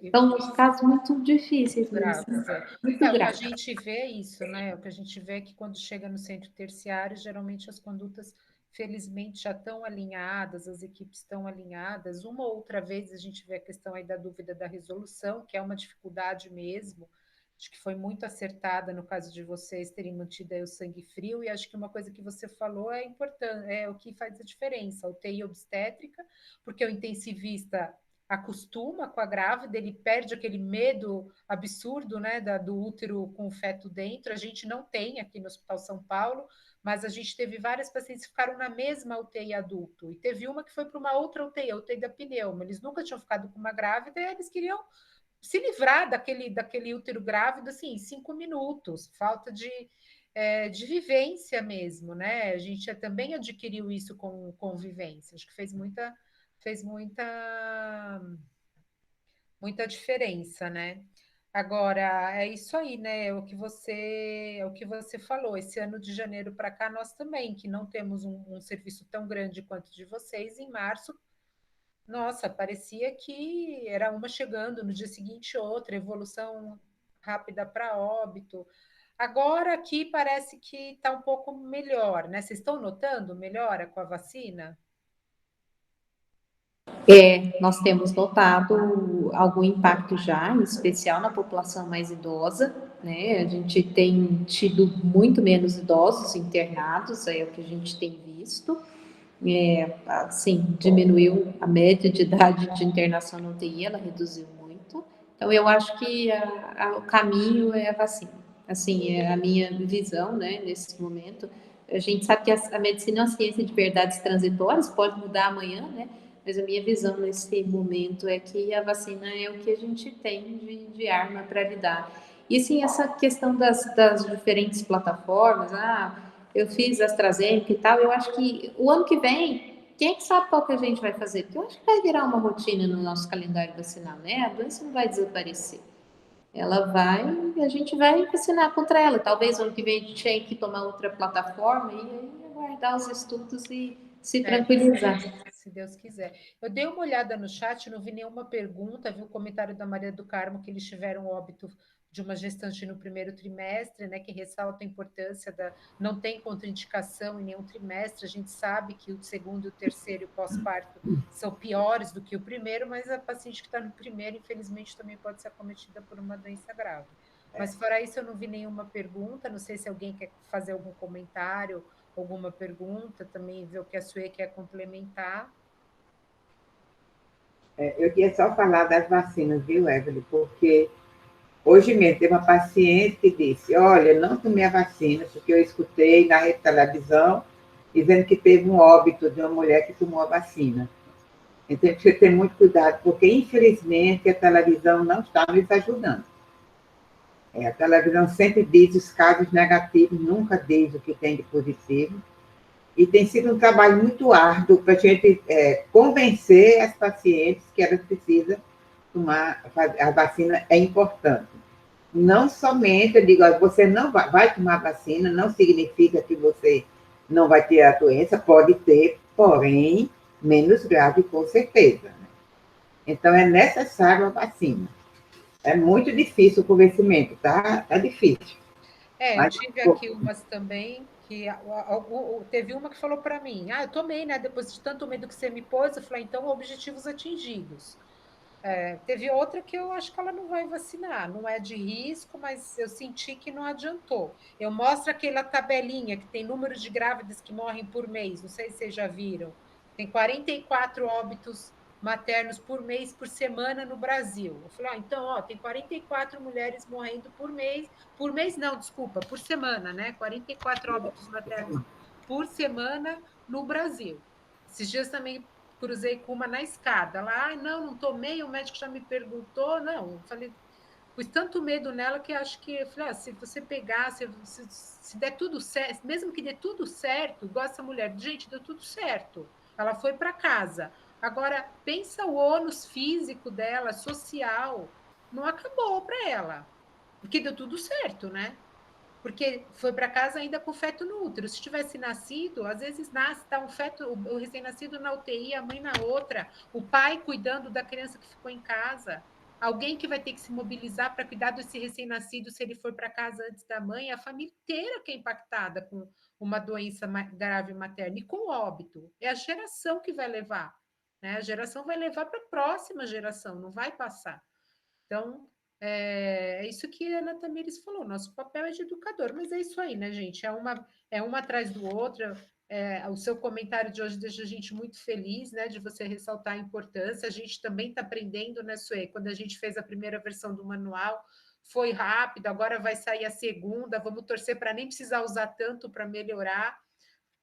Então, os casos muito difíceis, graves, muito graves. O que a graves. gente vê é isso, né? O que a gente vê é que quando chega no centro terciário, geralmente as condutas, felizmente, já estão alinhadas, as equipes estão alinhadas. Uma ou outra vez a gente vê a questão aí da dúvida da resolução, que é uma dificuldade mesmo. Acho que foi muito acertada no caso de vocês terem mantido aí o sangue frio, e acho que uma coisa que você falou é importante, é o que faz a diferença, a UTI obstétrica, porque o intensivista acostuma com a grávida, ele perde aquele medo absurdo, né, do útero com o feto dentro. A gente não tem aqui no Hospital São Paulo, mas a gente teve várias pacientes que ficaram na mesma UTI adulto, e teve uma que foi para uma outra UTI, a UTI da pneuma. Eles nunca tinham ficado com uma grávida e eles queriam se livrar daquele útero grávido, assim, em 5 minutos, falta de vivência mesmo, né? A gente também adquiriu isso com vivência, acho que fez muita diferença, né? Agora, é isso aí, né? É o que você falou. Esse ano de janeiro para cá, nós também, que não temos um serviço tão grande quanto o de vocês, em março, nossa, parecia que era uma chegando, no dia seguinte outra, evolução rápida para óbito. Agora aqui parece que está um pouco melhor, né? Vocês estão notando melhora com a vacina? Nós temos notado algum impacto já, em especial na população mais idosa, né? A gente tem tido muito menos idosos internados, é o que a gente tem visto. Assim, diminuiu a média de idade de internação na UTI, ela reduziu muito. Então, eu acho que o caminho é a vacina. Assim, é a minha visão, né, nesse momento. A gente sabe que a medicina é uma ciência de verdades transitórias, pode mudar amanhã, né? Mas a minha visão nesse momento é que a vacina é o que a gente tem de arma para lidar. E sim, essa questão das diferentes plataformas, eu fiz AstraZeneca e tal, eu acho que o ano que vem, quem é que sabe qual que a gente vai fazer? Porque eu acho que vai virar uma rotina no nosso calendário vacinal, né? A doença não vai desaparecer. Ela vai, a gente vai vacinar contra ela. Talvez ano que vem a gente tenha que tomar outra plataforma e aí aguardar os estudos e se tranquilizar. Se Deus quiser. Eu dei uma olhada no chat, não vi nenhuma pergunta, vi o comentário da Maria do Carmo que eles tiveram óbito de uma gestante no primeiro trimestre, né, que ressalta a importância não tem contraindicação em nenhum trimestre. A gente sabe que o segundo e o terceiro pós-parto são piores do que o primeiro, mas a paciente que está no primeiro, infelizmente, também pode ser acometida por uma doença grave. Mas fora isso, eu não vi nenhuma pergunta. Não sei se alguém quer fazer algum comentário, alguma pergunta, também ver o que a Sue quer complementar. Eu queria só falar das vacinas, viu, Evelyn? Porque hoje mesmo tem uma paciente que disse: olha, não tomei a vacina, porque eu escutei na televisão dizendo que teve um óbito de uma mulher que tomou a vacina. Então, tem que ter muito cuidado, porque, infelizmente, a televisão não está nos ajudando. A televisão sempre diz os casos negativos, nunca diz o que tem de positivo. E tem sido um trabalho muito árduo para a gente convencer as pacientes que elas precisam tomar a vacina, é importante. Não somente, eu digo, você não vai tomar vacina, não significa que você não vai ter a doença, pode ter, porém, menos grave, com certeza. Então, é necessário a vacina. É muito difícil o convencimento, tá? É difícil. Eu tive aqui umas também que teve uma que falou para mim: eu tomei, né? Depois de tanto medo que você me pôs, eu falei, então, objetivos atingidos. Teve outra que eu acho que ela não vai vacinar, não é de risco, mas eu senti que não adiantou. Eu mostro aquela tabelinha que tem número de grávidas que morrem por mês, não sei se vocês já viram. Tem 44 óbitos maternos por mês, por semana no Brasil. Eu falei, então, tem 44 mulheres morrendo por mês não, desculpa, por semana, né? 44 óbitos maternos por semana no Brasil. Esses dias também cruzei com uma na escada. Lá, não tomei, o médico já me perguntou. Não, eu falei, pus tanto medo nela que acho que, eu falei, se você pegar, se der tudo certo, mesmo que dê tudo certo, igual essa mulher, gente, deu tudo certo. Ela foi para casa. Agora, pensa o ônus físico dela, social, não acabou para ela, porque deu tudo certo, né? Porque foi para casa ainda com feto no útero. Se tivesse nascido, às vezes nasce, tá um feto, o recém-nascido na UTI, a mãe na outra, o pai cuidando da criança que ficou em casa, alguém que vai ter que se mobilizar para cuidar desse recém-nascido se ele for para casa antes da mãe, a família inteira que é impactada com uma doença grave materna e com óbito. É a geração que vai levar, né? A geração vai levar para a próxima geração, não vai passar. Então, é isso que a Ana Tamires falou, nosso papel é de educador, mas é isso aí, né, gente? É uma atrás do outro. o seu comentário de hoje deixa a gente muito feliz, né, de você ressaltar a importância. A gente também está aprendendo, né, Suê? Quando a gente fez a primeira versão do manual, foi rápido, agora vai sair a segunda, vamos torcer para nem precisar usar tanto para melhorar,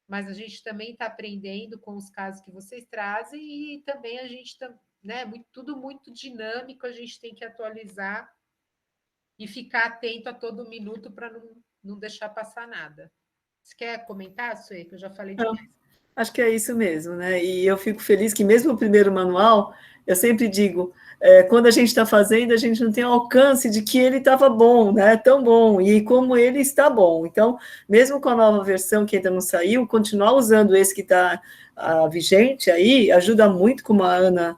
mas a gente também está aprendendo com os casos que vocês trazem e também a gente está, né, tudo muito dinâmico, a gente tem que atualizar e ficar atento a todo minuto para não deixar passar nada. Você quer comentar, Suê, que eu já falei demais? Acho que é isso mesmo, né? E eu fico feliz que mesmo o primeiro manual, eu sempre digo, quando a gente está fazendo, a gente não tem alcance de que ele estava bom, né? Tão bom, e como ele está bom. Então, mesmo com a nova versão que ainda não saiu, continuar usando esse que está vigente aí, ajuda muito, como a Ana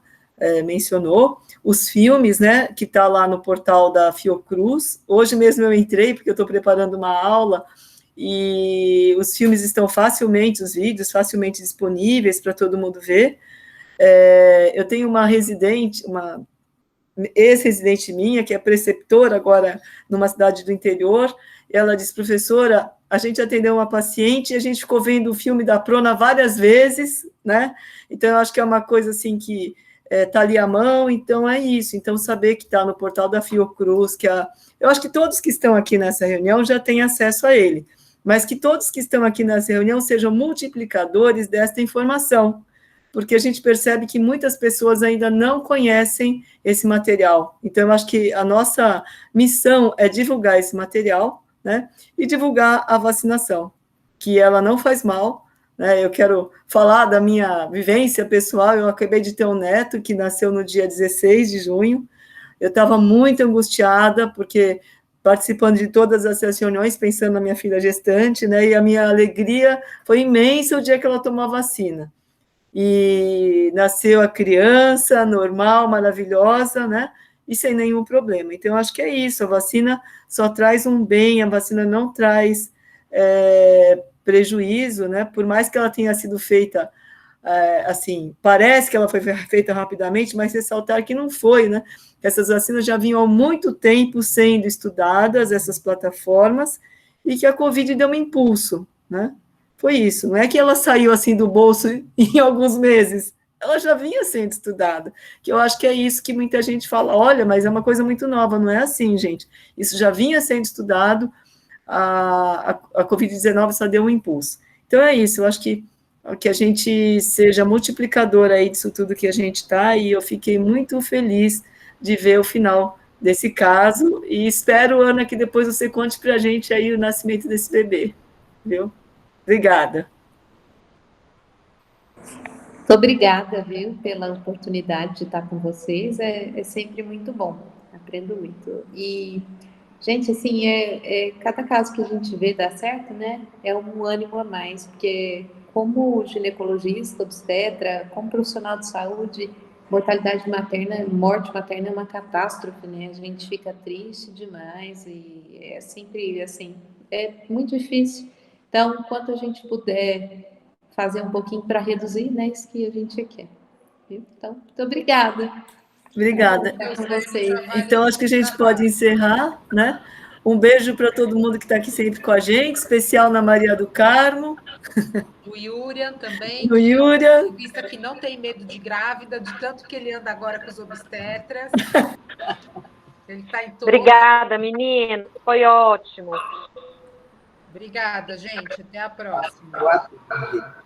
mencionou, os filmes, né, que está lá no portal da Fiocruz. Hoje mesmo eu entrei, porque eu estou preparando uma aula, e os filmes estão facilmente, os vídeos facilmente disponíveis para todo mundo ver. Eu tenho uma residente, uma ex-residente minha, que é preceptora agora numa cidade do interior, ela diz, professora, a gente atendeu uma paciente e a gente ficou vendo o filme da Prona várias vezes, né? Então, eu acho que é uma coisa assim que está ali à mão, então é isso. Então, saber que está no portal da Fiocruz, eu acho que todos que estão aqui nessa reunião já têm acesso a ele, mas que todos que estão aqui nessa reunião sejam multiplicadores desta informação, porque a gente percebe que muitas pessoas ainda não conhecem esse material. Então, eu acho que a nossa missão é divulgar esse material, né, e divulgar a vacinação, que ela não faz mal, né? Eu quero falar da minha vivência pessoal. Eu acabei de ter um neto que nasceu no dia 16 de junho. Eu estava muito angustiada, porque participando de todas essas reuniões, pensando na minha filha gestante, né, e a minha alegria foi imensa o dia que ela tomou a vacina. E nasceu a criança normal, maravilhosa, né? E sem nenhum problema. Então, eu acho que é isso, a vacina só traz um bem, a vacina não traz prejuízo, né? Por mais que ela tenha sido feita, assim, parece que ela foi feita rapidamente, mas ressaltar que não foi, né? Essas vacinas já vinham há muito tempo sendo estudadas, essas plataformas, e que a Covid deu um impulso, né? Foi isso, não é que ela saiu assim do bolso em alguns meses, ela já vinha sendo estudada, que eu acho que é isso que muita gente fala, olha, mas é uma coisa muito nova, não é assim, gente, isso já vinha sendo estudado, a Covid-19 só deu um impulso. Então é isso, eu acho que a gente seja multiplicador aí disso tudo que a gente está, e eu fiquei muito feliz de ver o final desse caso, e espero, Ana, que depois você conte para a gente aí o nascimento desse bebê, viu? Obrigada. Muito obrigada, viu, pela oportunidade de estar com vocês. É sempre muito bom, aprendo muito. E, gente, assim, cada caso que a gente vê dar certo, né? É um ânimo a mais, porque como ginecologista, obstetra, como profissional de saúde, mortalidade materna, morte materna é uma catástrofe, né? A gente fica triste demais e é sempre assim, é muito difícil. Então, enquanto a gente puder fazer um pouquinho para reduzir, né? Isso que a gente quer. Viu? Então, muito obrigada. Obrigada. Então, acho que a gente pode encerrar, né? Um beijo para todo mundo que está aqui sempre com a gente, especial na Maria do Carmo. O Yurian também. O Yurian. Vista que não tem medo de grávida, de tanto que ele anda agora com os obstetras. Ele está em todo. Obrigada, menino. Foi ótimo. Obrigada, gente. Até a próxima. Boa tarde.